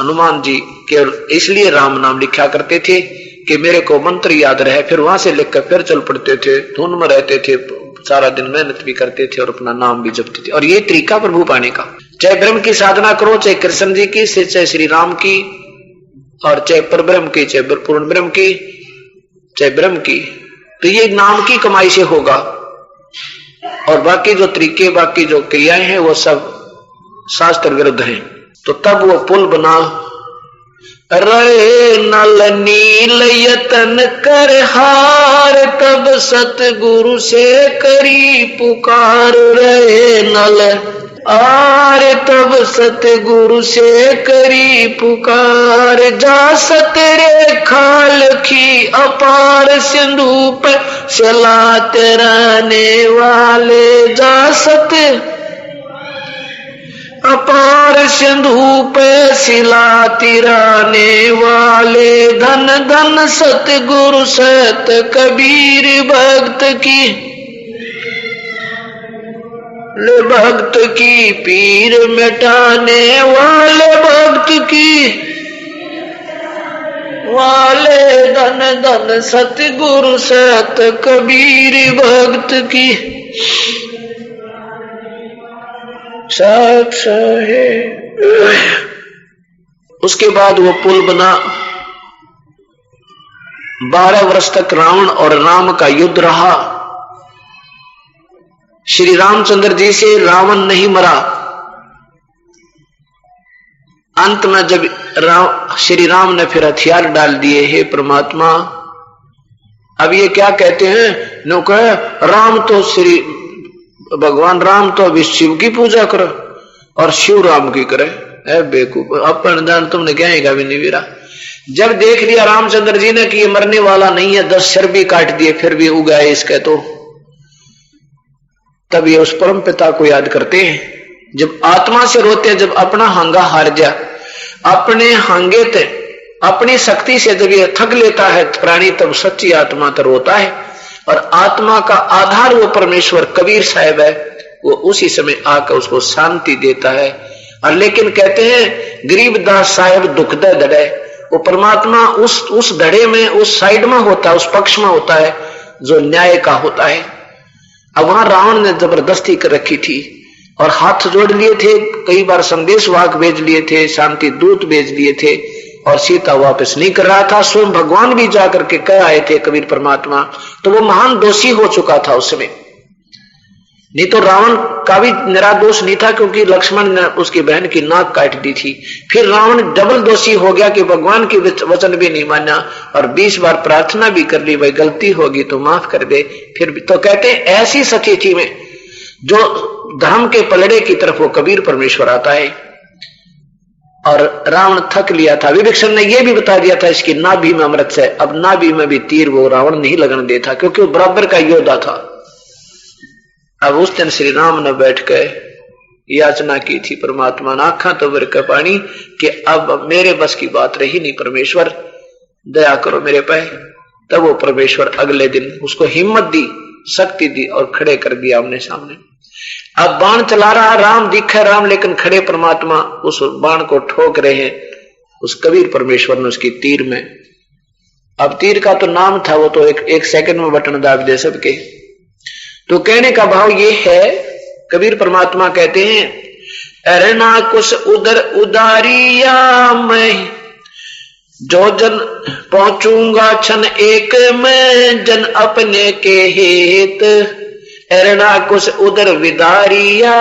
हनुमान जी केवल इसलिए राम नाम लिखा करते थे कि मेरे को मंत्र याद रहे। फिर वहां से लिखकर फिर चल पड़ते थे, धुन में रहते थे, सारा दिन मेहनत भी करते थे और अपना नाम भी जपते थे। और ये तरीका प्रभु पाने का, चाहे ब्रह्म की साधना करो, चाहे कृष्ण जी की, चाहे श्री राम की, और चाहे परब्रह्म की, चाहे पूर्ण ब्रह्म की, चाहे ब्रह्म की, तो ये नाम की कमाई से होगा। और बाकी जो तरीके, बाकी जो क्रियाएं हैं वो सब शास्त्र विरुद्ध हैं। तो तब वो पुल बना। रहे नल नील यतन कर हार, तब सतगुरु से करी पुकार। रहे नल आर तब सतगुरु से करी पुकार। जा सतरे खाल की अपार, सिंधु पर चलाते रहने वाले। जा सत अपार सिंधु पे सिलाती रहने वाले। धन धन सतगुरु सत कबीर, भक्त की भक्त की पीर मिटाने वाले। भक्त की वाले धन धन सतगुरु सत कबीर, भक्त की साथ है। उसके बाद वो पुल बना। 12 वर्ष तक रावण और राम का युद्ध रहा। श्री रामचंद्र जी से रावण नहीं मरा। अंत में जब श्री राम ने फिर हथियार डाल दिए, हे परमात्मा, अब ये क्या कहते हैं, नो कहे राम तो श्री भगवान राम तो अभी शिव की पूजा करे और शिव राम की करे। ऐ बेवकूफ, अपन जान तुमने कहेगा भी नहीं वीरा। जब देख लिया रामचंद्र जी ने कि ये मरने वाला नहीं है, 10 सिर भी काट दिए फिर भी उगाए इसके, तो तब ये उस परम पिता को याद करते हैं। जब आत्मा से रोते हैं, जब अपना हांगा हार जा, अपने हांगे ते अपनी शक्ति से जब ये थक लेता है प्राणी, तब सच्ची आत्मा तो रोता है। और आत्मा का आधार वो परमेश्वर कबीर साहब है, वो उसी समय आकर उसको शांति देता है। और लेकिन कहते हैं गरीबदास साहब दुख दे धड़े, वो परमात्मा उस धड़े में, उस साइड में होता है, उस पक्ष में होता है जो न्याय का होता है। अब वहां रावण ने जबरदस्ती कर रखी थी और हाथ जोड़ लिए थे, कई बार संदेश वाहक भेज लिए थे, शांति दूत भेज लिए थे, और सीता वापस नहीं कर रहा था। स्वयं भगवान भी जाकर के कह आए थे कबीर परमात्मा, तो वो महान दोषी हो चुका था उस समय। नहीं तो रावण का भी निरादोष नहीं था, क्योंकि लक्ष्मण ने उसकी बहन की नाक काट दी थी। फिर रावण डबल दोषी हो गया कि भगवान की वचन भी नहीं माना और 20 बार प्रार्थना भी कर ली, भाई गलती होगी तो माफ कर दे। फिर भी तो कहते हैं ऐसी स्थिति में जो धर्म के पलड़े की तरफ वो कबीर परमेश्वर आता है। और रावण थक लिया था। विभीषण ने यह भी बता दिया था इसकी नाभि में अमृत है। अब नाभि में भी तीर वो रावण नहीं लगने देता, क्योंकि वो बराबर का योद्धा था। अब उस दिन श्री राम ने बैठ कर याचना की थी परमात्मा ने, आंखा तो वर का पानी, कि अब मेरे बस की बात रही नहीं, परमेश्वर दया करो मेरे पे। तब वो परमेश्वर अगले दिन उसको हिम्मत दी, शक्ति दी और खड़े कर दिया आमने सामने। अब बाण चला रहा राम, दिखे राम, लेकिन खड़े परमात्मा उस बाण को ठोक रहे हैं। उस कबीर परमेश्वर ने उसकी तीर में, अब तीर का तो नाम था, वो तो एक सेकंड में बटन दाब दे सबके। तो कहने का भाव ये है, कबीर परमात्मा कहते हैं, अरे ना कुछ उधर उदारिया मैं, जो जन पहुंचूंगा क्षण एक में, जन अपने के हेत। एरना कुछ उधर विदारिया,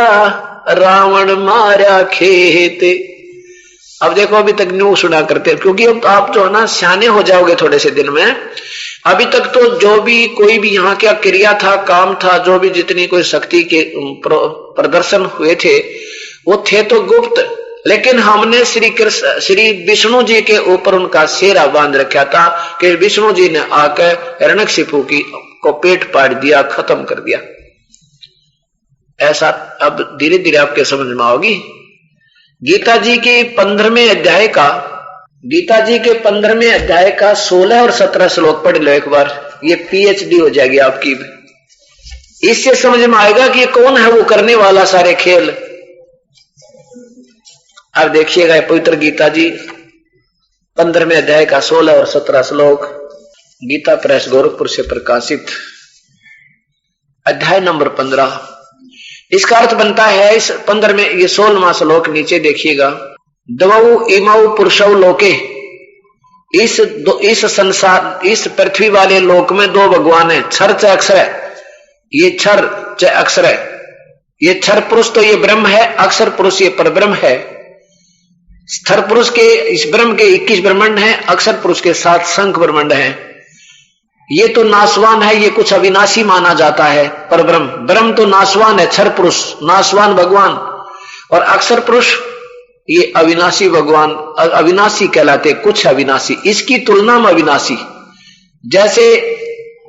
रावण मारा खेत। अब देखो, अभी तक न्यू सुना करते, क्योंकि अब आप जो है ना सियाने हो जाओगे थोड़े से दिन में। अभी तक तो जो भी कोई भी यहाँ क्या क्रिया था, काम था, जो भी जितनी कोई शक्ति के प्रदर्शन हुए थे, वो थे तो गुप्त। लेकिन हमने श्री विष्णु जी के ऊपर उनका सेरा बांध रखा था कि विष्णु जी ने आकर हिरण्यकशिपु को पेट पाट दिया, खत्म कर दिया। ऐसा अब धीरे धीरे आपके समझ में आओगी। गीता जी के 15वें अध्याय का 16 और 17 श्लोक पढ़ लो एक बार, ये पीएचडी हो जाएगी आपकी। इससे समझ में आएगा कि कौन है वो करने वाला सारे खेल। अब देखिएगा पवित्र गीता जी 15वें अध्याय का 16 और 17 श्लोक, गीता प्रेस गोरखपुर से प्रकाशित, अध्याय नंबर 15। इसका अर्थ बनता है इस 15वें, ये 16वां श्लोक नीचे देखिएगा, द्वौ इमौ पुरुषौ लोके, इस संसार, इस पृथ्वी वाले लोक में दो भगवान है, क्षर च अक्षर है। ये क्षर च अक्षर है, ये क्षर पुरुष तो ये ब्रह्म है, अक्षर पुरुष ये परब्रह्म है। स्थर पुरुष के इस ब्रह्म के 21 ब्रह्मांड है, अक्षर पुरुष के 7 संख्य ब्रह्मांड है। ये तो नाशवान है, ये कुछ अविनाशी माना जाता है। पर ब्रह्म तो नाशवान है, क्षर पुरुष नाशवान भगवान, और अक्षर पुरुष ये अविनाशी भगवान, अविनाशी कहलाते, कुछ अविनाशी, इसकी तुलना में अविनाशी। जैसे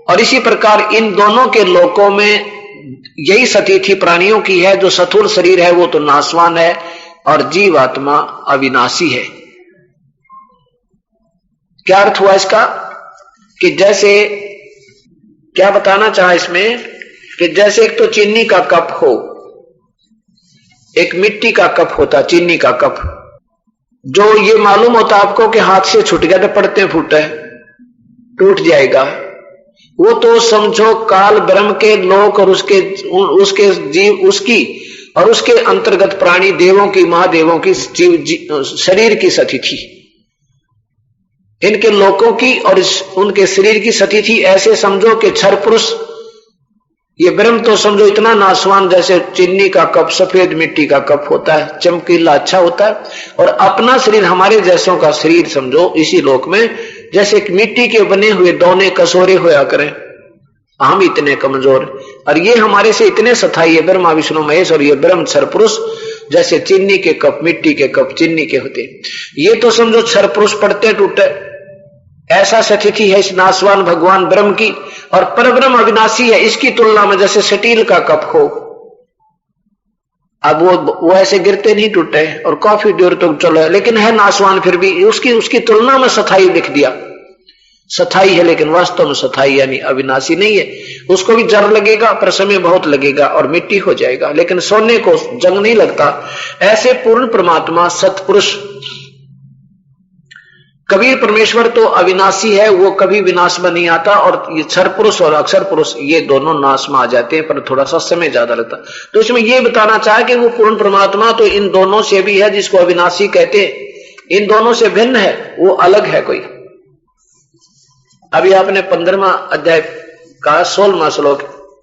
और इसी प्रकार इन दोनों के लोकों में यही स्थिति प्राणियों की है। जो स्थूल शरीर है वो तो नाशवान है और जीवात्मा अविनाशी है। क्या अर्थ हुआ इसका? कि जैसे क्या बताना चाहा इसमें, कि जैसे एक तो चीनी का कप हो, एक मिट्टी का कप होता, चीनी का कप, जो ये मालूम होता आपको कि हाथ से छूट गया तो पड़ते फूटे टूट जाएगा। वो तो समझो काल ब्रह्म के लोक और उसके जीव, उसकी और उसके अंतर्गत प्राणी देवों की, महादेवों की शरीर की स्थिति, इनके लोकों की और उनके शरीर की स्थिति ऐसे समझो कि क्षर पुरुष ये ब्रह्म तो समझो इतना नाशवान, जैसे चीनी का कप, सफेद मिट्टी का कप होता है, चमकीला अच्छा होता है, और अपना शरीर हमारे जैसों का शरीर समझो इसी लोक में जैसे मिट्टी के बने हुए दोने कसोरे होया करें। हम इतने कमजोर, और ये हमारे से इतने स्थायी है ब्रह्मा विष्णु महेश, और ये ब्रह्म क्षर पुरुष जैसे चीनी के कप, मिट्टी के कप चीनी के होते, ये तो समझो क्षर पुरुष पड़ते टूटे। ऐसा स्थिति है इस नाशवान भगवान ब्रह्म की, और परब्रह्म अविनाशी है। इसकी तुलना में जैसे स्टील का कप हो, अब वो ऐसे गिरते नहीं टूटे, और काफी देर तक चलो, लेकिन है नाशवान, फिर भी उसकी तुलना में स्थायी लिख दिया। स्थायी है लेकिन वास्तव में स्थायी यानी अविनाशी नहीं है। उसको भी जर लगेगा पर समय बहुत लगेगा और मिट्टी हो जाएगा, लेकिन सोने को जंग नहीं लगता। ऐसे पूर्ण परमात्मा सतपुरुष कबीर परमेश्वर तो अविनाशी है, वो कभी विनाश में नहीं आता, और ये क्षर पुरुष और अक्षर पुरुष ये दोनों नाश में आ जाते हैं, पर थोड़ा सा समय ज्यादा लगता। तो इसमें ये बताना चाहे कि वो पूर्ण परमात्मा तो इन दोनों से भी है, जिसको अविनाशी कहते हैं, इन दोनों से भिन्न है, वो अलग है कोई। अभी आपने 15वां अध्याय का 16वां श्लोक,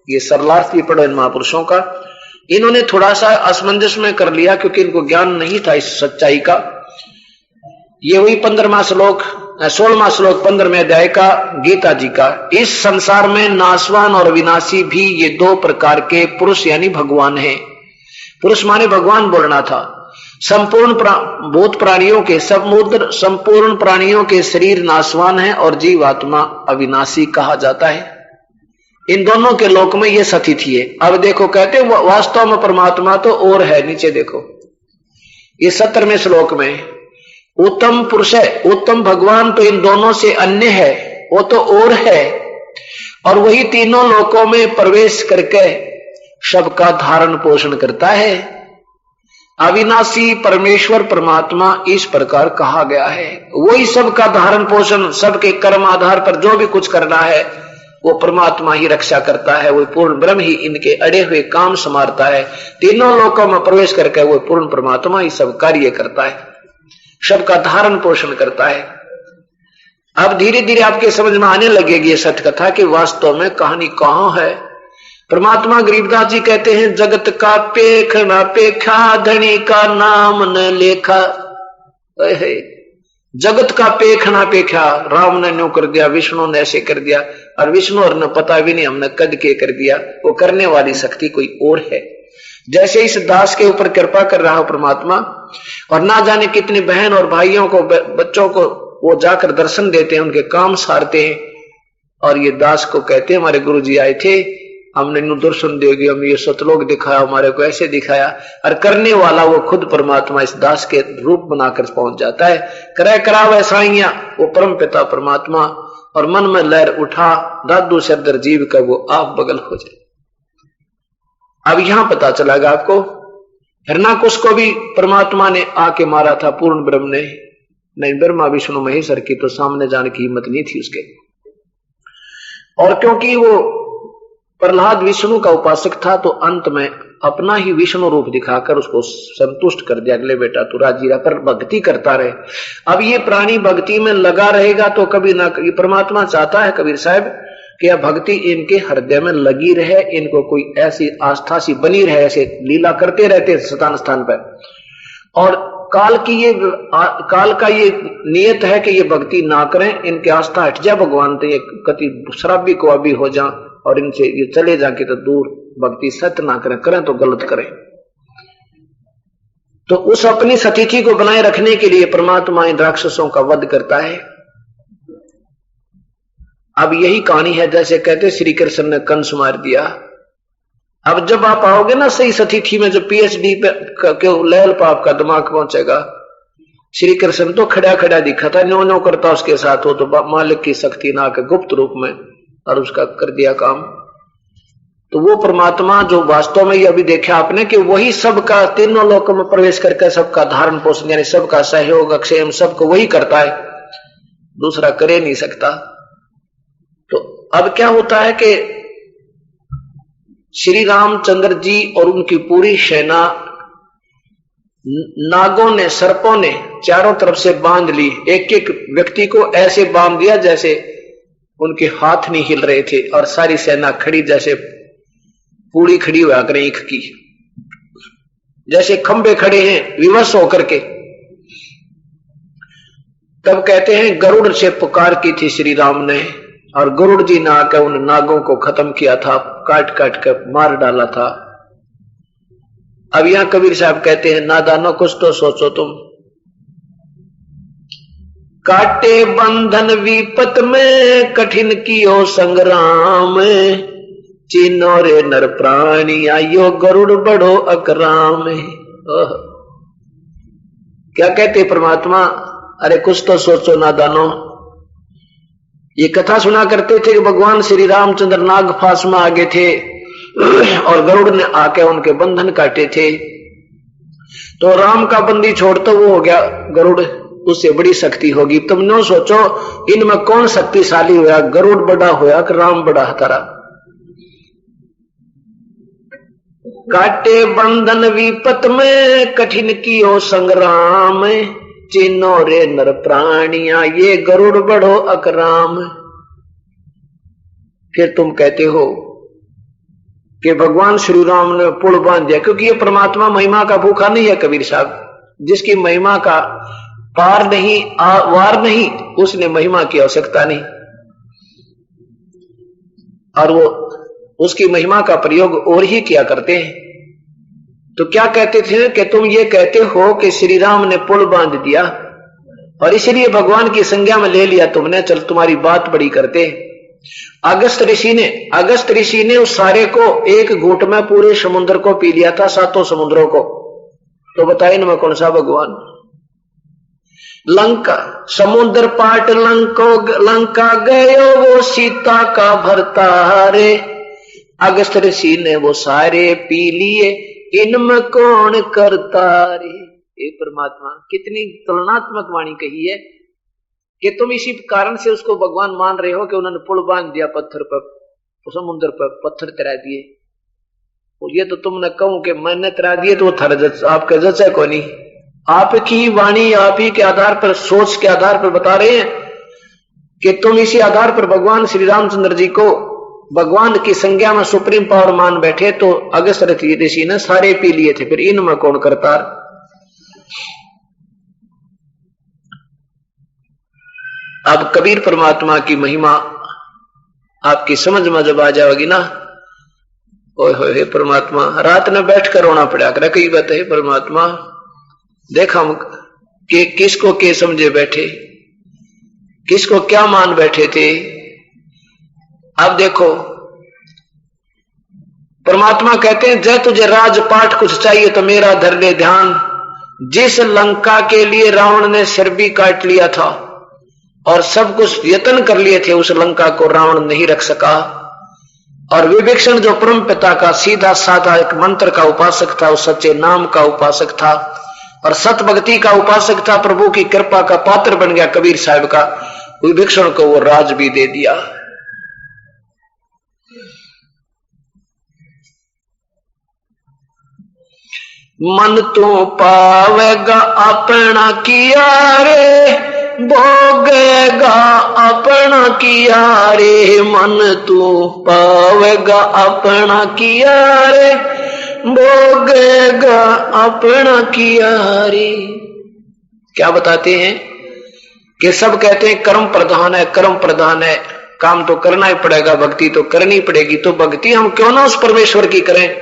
ये सरलार्थ भी पढ़ो इन महापुरुषों का। इन्होंने थोड़ा सा असमंजस में कर लिया क्योंकि इनको ज्ञान नहीं था इस सच्चाई का। ये वही 15वां श्लोक, 16वां श्लोक 15वें अध्याय का गीता जी का। इस संसार में नाशवान और विनाशी भी ये दो प्रकार के पुरुष यानी भगवान हैं। पुरुष माने भगवान बोलना था। संपूर्ण भूत प्राणियों के संपूर्ण प्राणियों के शरीर नाशवान है और जीवात्मा अविनाशी कहा जाता है। इन दोनों के लोक में ये स्थिति है। अब देखो कहते वास्तव में परमात्मा तो और है। नीचे देखो ये 17वें श्लोक में उत्तम पुरुष है, उत्तम भगवान तो इन दोनों से अन्य है, वो तो और है, और वही तीनों लोकों में प्रवेश करके सबका धारण पोषण करता है। अविनाशी परमेश्वर परमात्मा इस प्रकार कहा गया है। वही सबका धारण पोषण, सबके कर्म आधार पर जो भी कुछ करना है वो परमात्मा ही रक्षा करता है। वो पूर्ण ब्रह्म ही इनके अड़े हुए काम संवारता है। तीनों लोकों में प्रवेश करके वो पूर्ण परमात्मा ही सब कार्य करता है, सबका धारण पोषण करता है। अब धीरे धीरे आपके समझ में आने लगेगी ये सत्य कथा कि वास्तव में कहानी कहां है। परमात्मा गरीबदास जी कहते हैं, जगत का पेख न पेखा, धनी का नाम न लेखा। जगत का पेख ना पेखा, राम ने न्यू कर दिया, विष्णु ने ऐसे कर दिया, और विष्णु और ने पता भी नहीं हमने कद के कर दिया। वो करने वाली शक्ति कोई और है। जैसे इस दास के ऊपर कृपा कर रहा हो परमात्मा, और ना जाने कितने बहन और भाइयों को, बच्चों को वो जाकर दर्शन देते हैं, उनके काम सारते हैं। और ये दास को कहते हैं, हमारे गुरु जी आए थे, हमने नु दर्शन देगी, हम ये सतलोक दिखाया, हमारे को ऐसे दिखाया। और करने वाला वो खुद परमात्मा इस दास के रूप बनाकर पहुंच जाता है। करे करावे साइया, वो परम पिता परमात्मा। और मन में लहर उठा, दादू सरदर जीव का वो आप बगल हो जाए। अब यहां पता चलेगा आपको, हिरणाकुश को भी परमात्मा ने आके मारा था, पूर्ण ब्रह्म ने नहीं। ब्रह्मा विष्णु महेश्वर की तो सामने जाने की हिम्मत नहीं थी उसके। और क्योंकि वो प्रहलाद विष्णु का उपासक था, तो अंत में अपना ही विष्णु रूप दिखाकर उसको संतुष्ट कर दिया, अगले बेटा तू राजी रहा, पर भक्ति करता रहे। अब ये प्राणी भक्ति में लगा रहेगा तो कभी ना, ये परमात्मा चाहता है कबीर साहब कि यह भक्ति इनके हृदय में लगी रहे, इनको कोई ऐसी आस्था सी बनी रहे, ऐसे लीला करते रहते स्थान स्थान पर। और काल का ये नियत है कि ये भक्ति ना करें, इनके आस्था हट जाए भगवान तो ये कति शराबी को अभी हो जा, और इनसे ये चले जाके तो दूर, भक्ति सत्य ना करें तो गलत करें। तो उस अपनी सतिथि को बनाए रखने के लिए परमात्मा इन राक्षसों का वध करता है। अब यही कहानी है, जैसे कहते श्री कृष्ण ने कंस मार दिया। अब जब आप आओगे ना सही सतिथि में, जो पीएचडी पे लेवल पर आपका दिमाग पहुंचेगा, श्री कृष्ण तो खड़ा खड़ा दिखा था, न्यो न्यो करता उसके साथ, हो तो मालिक की शक्ति ना के गुप्त रूप में, और उसका कर दिया काम। तो वो परमात्मा जो वास्तव में ये अभी देखा आपने कि वही सबका तीनों लोकों में प्रवेश करके सबका धारण पोषण, यानी सबका सहयोग अक्षेम सबको वही करता है, दूसरा करे नहीं सकता। तो अब क्या होता है कि श्री रामचंद्र जी और उनकी पूरी सेना नागों ने, सर्पों ने चारों तरफ से बांध ली। एक एक व्यक्ति को ऐसे बांध दिया जैसे उनके हाथ नहीं हिल रहे थे, और सारी सेना खड़ी जैसे पूरी खड़ी हुआ करें ईख की, जैसे खंबे खड़े हैं विवश होकर के। तब कहते हैं गरुड़ से पुकार की थी श्री राम ने, और गरुड़ जी ने आकर उन नागों को खत्म किया था, काट काट कर मार डाला था। अब यहां कबीर साहब कहते हैं, नादानो कुछ तो सोचो तुम, काटे बंधन विपत में कठिन कियो संग्राम, चिन्हो रे नर प्राणी आयो गरुड़ बड़ो अकराम। क्या कहते परमात्मा, अरे कुछ तो सोचो नादानो। ये कथा सुना करते थे कि भगवान श्री रामचंद्र नाग फांस में आगे थे और गरुड़ ने आके उनके बंधन काटे थे। तो राम का बंदी छोड़ता वो हो गया गरुड़, उससे बड़ी शक्ति होगी। तुम न सोचो इनमें कौन शक्तिशाली होया, गरुड़ बड़ा होया कि राम बड़ा हतारा। काटे बंधन विपत में कठिन कियो संग्राम, चिन्हो रे नर प्राणिया ये गरुड़ बड़ो अकराम। फिर तुम कहते हो कि भगवान श्री राम ने पुल बांध दिया, क्योंकि ये परमात्मा महिमा का भूखा नहीं है कबीर साहब। जिसकी महिमा का पार नहीं वार नहीं, उसने महिमा की आवश्यकता नहीं, और वो उसकी महिमा का प्रयोग और ही किया करते हैं। तो क्या कहते थे कि तुम ये कहते हो कि श्री राम ने पुल बांध दिया और इसलिए भगवान की संज्ञा में ले लिया तुमने, चल तुम्हारी बात बड़ी करते। अगस्त ऋषि ने उस सारे को एक घूंट में पूरे समुद्र को पी लिया था, 7 समुद्रों को। तो बताइए इनमें कौन सा भगवान। लंका समुद्र पाट लंका गयो वो सीता का भरतारे, अगस्त ऋषि ने वो सारे पी लिए, इनमें कौन करता रे। ये परमात्मा कितनी तुलनात्मक वाणी कही है कि तुम इसी कारण से उसको भगवान मान रहे हो कि उन्होंने पुल बांध दिया पत्थर पर, समुद्र पर पत्थर तैरा दिए। और ये तो तुमने कहूं कि मैंने तैरा दिए तो वो आपका जच है को नहीं, आपकी वाणी आप ही के आधार पर, सोच के आधार पर बता रहे हैं कि तुम इसी आधार पर भगवान श्री रामचंद्र जी को भगवान की संज्ञा में सुप्रीम पावर मान बैठे, तो अगस्त ऋषि ने सारे पी लिए थे, फिर इनमें कौन करता। अब कबीर परमात्मा की महिमा आपकी समझ में जब आ जाएगी ना, ओए होए परमात्मा, रात में बैठकर रोना पड़ा कर कई बात है परमात्मा, देख हम कि किसको के समझे बैठे, किसको क्या मान बैठे थे। अब देखो परमात्मा कहते हैं, जय तुझे राजपाट कुछ चाहिए तो मेरा धर ले ध्यान। जिस लंका के लिए रावण ने सिर भी काट लिया था और सब कुछ यत्न कर लिए थे, उस लंका को रावण नहीं रख सका। और विभीषण जो परम पिता का सीधा साधा एक मंत्र का उपासक था, उस सच्चे नाम का उपासक था और सत भक्ति का उपासक था, प्रभु की कृपा का पात्र बन गया कबीर साहब का, विभीषण को वो राज भी दे दिया। मन तो पावेगा अपना किया रे, भोगेगा अपना किया रे, मन तो पावेगा अपना किया रे, भोगेगा अपना किया रे। क्या बताते हैं कि सब कहते हैं कर्म प्रधान है, कर्म प्रधान है, काम तो करना ही पड़ेगा, भक्ति तो करनी पड़ेगी। तो भक्ति हम क्यों ना उस परमेश्वर की करें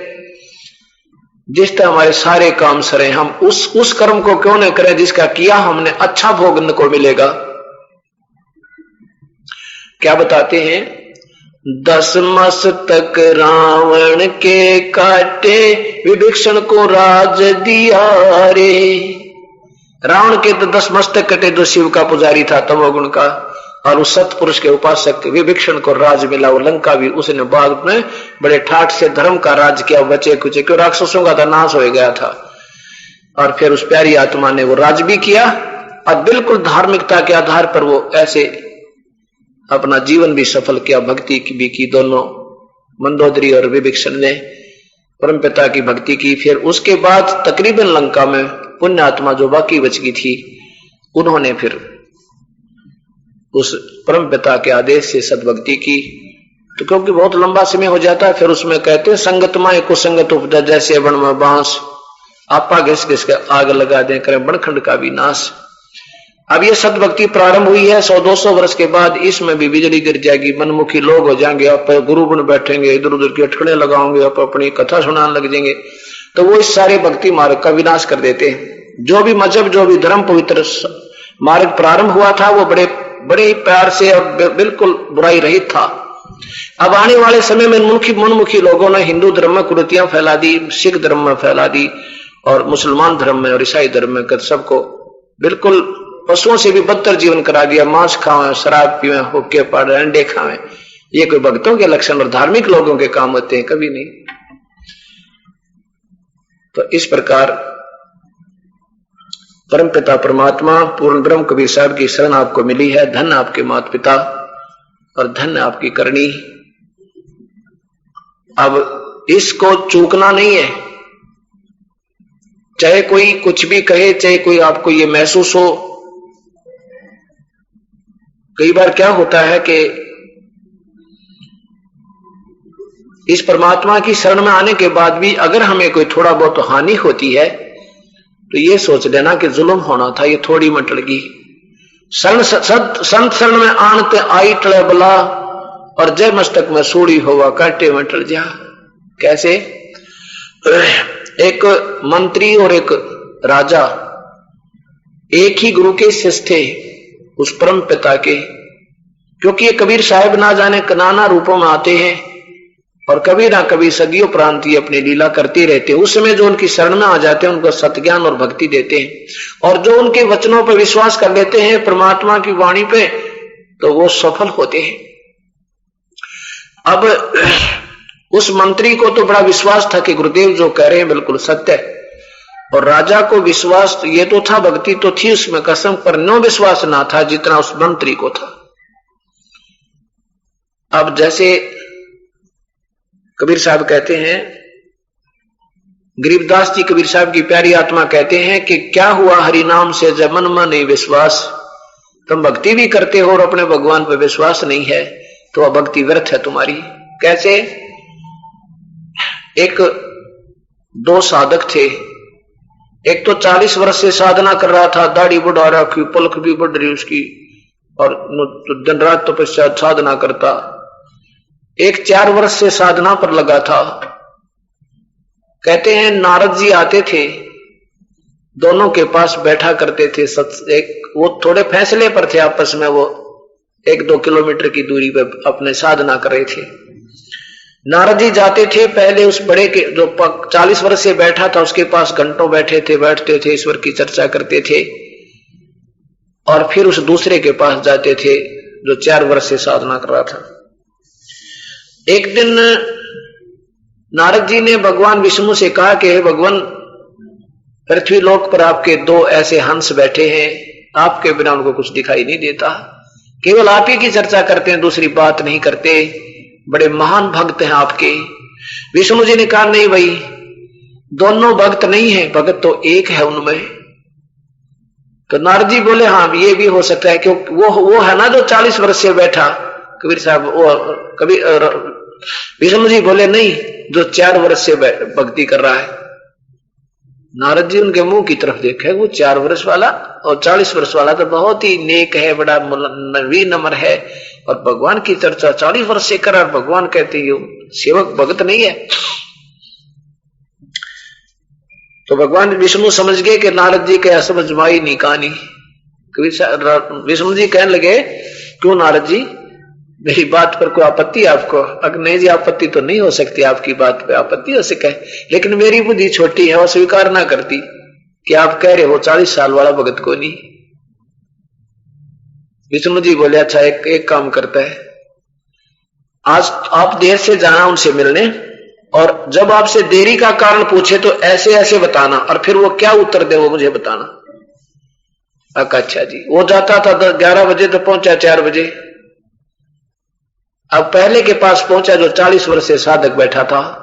जिस तरह हमारे सारे काम सरे, हम उस कर्म को क्यों न करें जिसका किया हमने अच्छा भोगने को मिलेगा। क्या बताते हैं, 10 मस्तक रावण के काटे, विभीषण को राज दिया रे। रावण के तो 10 मस्तक कटे, जो शिव का पुजारी था तमोगुण का, और उस सतपुरुष के उपासक विभीषण को राज मिला। वो लंका भी उसने बाद में बड़े ठाठ से धर्म का राज किया, बचे कुचे, क्यों राक्षसों का तो नाश हो गया था। और फिर उस प्यारी आत्मा ने वो राज भी किया और बिल्कुल धार्मिकता के आधार पर वो ऐसे अपना जीवन भी सफल किया, भक्ति की भी की। दोनों मंदोदरी और विभीषण ने परमपिता की भक्ति की। फिर उसके बाद तकरीबन लंका में पुण्य आत्मा जो बाकी बच गई थी, उन्होंने फिर उस परम पिता के आदेश से सदभक्ति की। तो क्योंकि बहुत लंबा समय हो जाता है, फिर उसमें कहते हैं संगत माए को संगत उपजा, जैसे बन में बांस, आपा घिस घिस के आग लगा दें, करें बनखंड का भी नाश। अब ये सदभक्ति प्रारंभ हुई है, 100-200 वर्ष के बाद इसमें भी बिजली गिर जाएगी, मनमुखी लोग हो जाएंगे, आप गुरु बन बैठेंगे, इधर उधर की अटकड़े लगाओगे, आप अपनी कथा सुनाने लग जाएंगे, तो वो इस सारे भक्ति मार्ग का विनाश कर देते हैं। जो भी मजहब, जो भी धर्म पवित्र मार्ग प्रारंभ हुआ था, वो बड़े ही प्यार से और बिल्कुल बुराई रहित था। अब आने वाले समय में मनमुखी लोगों ने हिंदू धर्म में कुरीतियां फैला दी, सिख धर्म में फैला दी, और मुसलमान धर्म में और ईसाई धर्म में सबको बिल्कुल पशुओं से भी बदतर जीवन करा दिया। मांस खावें, शराब पीवें, हुक्के पाड़े, अंडे खावें, ये कोई भक्तों के लक्षण और धार्मिक लोगों के काम होते हैं? कभी नहीं। तो इस प्रकार परमपिता परमात्मा पूर्ण ब्रह्म कबीर साहब की शरण आपको मिली है। धन आपके माता पिता और धन आपकी करनी। अब इसको चूकना नहीं है, चाहे कोई कुछ भी कहे, चाहे कोई आपको ये महसूस हो। कई बार क्या होता है कि इस परमात्मा की शरण में आने के बाद भी अगर हमें कोई थोड़ा बहुत हानि होती है तो ये सोच लेना कि जुल्म होना था, ये थोड़ी मटलगी। संत शरण में आनते आई टले बला, और जय मस्तक में सूड़ी होवा काटे में टल जा। कैसे? एक मंत्री और एक राजा एक ही गुरु के शिष्य थे, उस परम पिता के। क्योंकि ये कबीर साहब ना जाने नाना रूपों में आते हैं, और कभी ना कभी सदियों प्रांत ये अपनी लीला करते रहते हैं। उस समय जो उनकी शरण में आ जाते हैं उनको सत्ज्ञान और भक्ति देते हैं, और जो उनके वचनों पर विश्वास कर लेते हैं, परमात्मा की वाणी पे, तो वो सफल होते हैं। अब उस मंत्री को तो बड़ा विश्वास था कि गुरुदेव जो कह रहे हैं बिल्कुल सत्य है, और राजा को विश्वास ये तो था, भक्ति तो थी उसमें कसम, पर नो विश्वास ना था जितना उस मंत्री को था। अब जैसे कबीर साहब कहते हैं, गरीबदास जी कबीर साहब की प्यारी आत्मा कहते हैं कि क्या हुआ हरि नाम से जब मन में नहीं विश्वास, तुम भक्ति भी करते हो और अपने भगवान पर विश्वास नहीं है, तो वह भक्ति व्यर्थ है तुम्हारी। कैसे? एक दो साधक थे, एक तो 40 वर्ष से साधना कर रहा था, दाढ़ी बढ़ा रखी, पलक भी बढ़ रही उसकी, और दिन रात तपस्या साधना करता। एक 4 वर्ष से साधना पर लगा था। कहते हैं नारद जी आते थे, दोनों के पास बैठा करते थे। एक वो थोड़े फैसले पर थे आपस में, वो 1-2 किलोमीटर की दूरी पर अपने साधना कर रहे थे। नारद जी जाते थे, पहले उस बड़े के जो 40 वर्ष से बैठा था उसके पास घंटों बैठते थे, ईश्वर की चर्चा करते थे, और फिर उस दूसरे के पास जाते थे जो 4 वर्ष से साधना कर रहा था। एक दिन नारद जी ने भगवान विष्णु से कहा कि हे भगवान, पृथ्वी लोक पर आपके 2 ऐसे हंस बैठे हैं, आपके बिना उनको कुछ दिखाई नहीं देता, केवल आप ही की चर्चा करते हैं, दूसरी बात नहीं करते, बड़े महान भक्त हैं आपके। विष्णु जी ने कहा नहीं भाई, दोनों भक्त नहीं है, भक्त तो एक है उनमें। तो नारद जी बोले हाँ ये भी हो सकता है, क्योंकि वो है ना जो 40 वर्ष से बैठा। कबीर साहब विष्णु जी बोले नहीं, जो 4 वर्ष से भक्ति कर रहा है। नारद जी उनके मुंह की तरफ देखे, वो 4 वर्ष वाला और 40 वर्ष वाला तो बहुत ही नेक है, बड़ा विनम्र है, और भगवान की चर्चा 40 वर्ष से कर, और भगवान कहते हैं सेवक भगत नहीं है। तो भगवान विष्णु समझ गए कि नारद जी के समझ माई नहीं कहानी। विष्णु जी कहने लगे क्यों नारद जी, मेरी बात पर कोई आपत्ति आपको? अगर नहीं जी आपत्ति तो नहीं हो सकती, आपकी बात पे आपत्ति हो सके, लेकिन मेरी बुद्धि छोटी है और स्वीकार ना करती कि आप कह रहे हो 40 साल वाला भगत को नहीं। विष्णु जी बोले अच्छा एक काम करता है, आज आप देर से जाना उनसे मिलने, और जब आपसे देरी का कारण पूछे तो ऐसे ऐसे बताना, और फिर वो क्या उत्तर दे वो मुझे बताना। अच्छा जी। वो जाता था 11 बजे तो पहुंचा 4 बजे। अब पहले के पास पहुंचा जो 40 वर्ष से साधक बैठा था।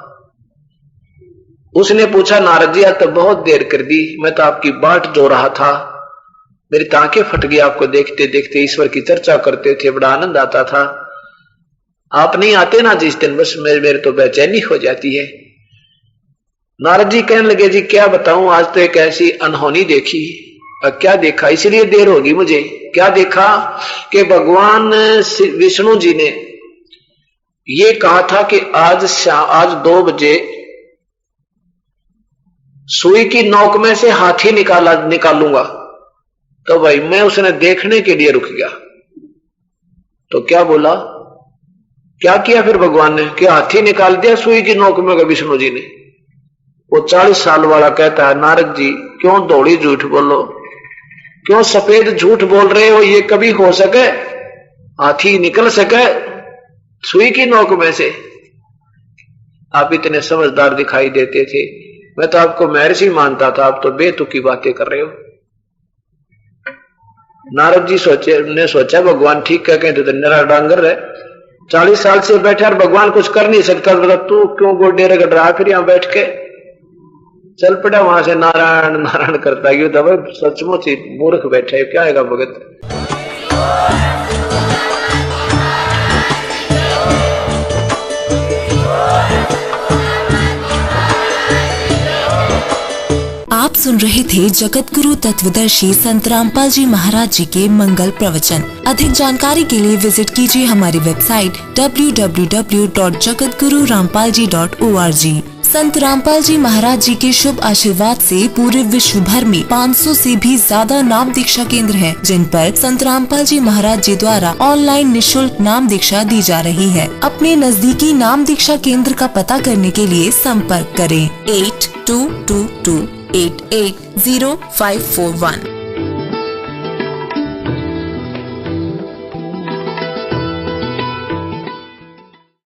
उसने पूछा नारद जी आज तो बहुत देर कर दी, मैं तो आपकी बाट जो रहा था, मेरी तांखें फट गई आपको देखते देखते, ईश्वर की चर्चा करते थे, बड़ा आनंद आता था, आप नहीं आते ना जिस दिन, बस मेरे तो बेचैनी हो जाती है। नारद जी कहने लगे जी क्या बताऊं, आज तो एक ऐसी अनहोनी देखी। क्या देखा? इसलिए देर होगी मुझे। क्या देखा कि भगवान विष्णु जी ने ये कहा था कि आज 2 बजे सुई की नोक में से हाथी निकालूंगा। तो भाई मैं उसने देखने के लिए रुक गया। तो क्या बोला, क्या किया फिर भगवान ने कि हाथी निकाल दिया सुई की नोक में विष्णु जी ने। वो 40 साल वाला कहता है नारद जी क्यों दौड़ी झूठ बोलो, क्यों सफेद झूठ बोल रहे हो, ये कभी हो सके हाथी निकल सके सुई की नोक में से? आप इतने समझदार दिखाई देते थे, मैं तो आपको महर्षि मानता था, आप तो बेतुकी बातें कर रहे हो। नारद जी ने सोचा भगवान ठीक कह के तो नरा डांगर है, 40 साल से बैठा और भगवान कुछ कर नहीं सकता, तू क्यों गोडे रगड़ रहा फिर यहां बैठ के? चल पड़ा वहां से नारायण नारायण करता। ये तो सचमुच ही मूर्ख बैठा है, क्या आएगा भगत। आप सुन रहे थे जगत गुरु तत्वदर्शी संत रामपाल जी महाराज जी के मंगल प्रवचन। अधिक जानकारी के लिए विजिट कीजिए हमारी वेबसाइट www.jagatgururampalji.org। संत रामपाल जी महाराज जी के शुभ आशीर्वाद से पूरे विश्व भर में 500 से भी ज्यादा नाम दीक्षा केंद्र हैं, जिन पर संत रामपाल जी महाराज जी द्वारा ऑनलाइन निशुल्क नाम दीक्षा दी जा रही है। अपने नजदीकी नाम दीक्षा केंद्र का पता करने के लिए संपर्क करें 8222880541।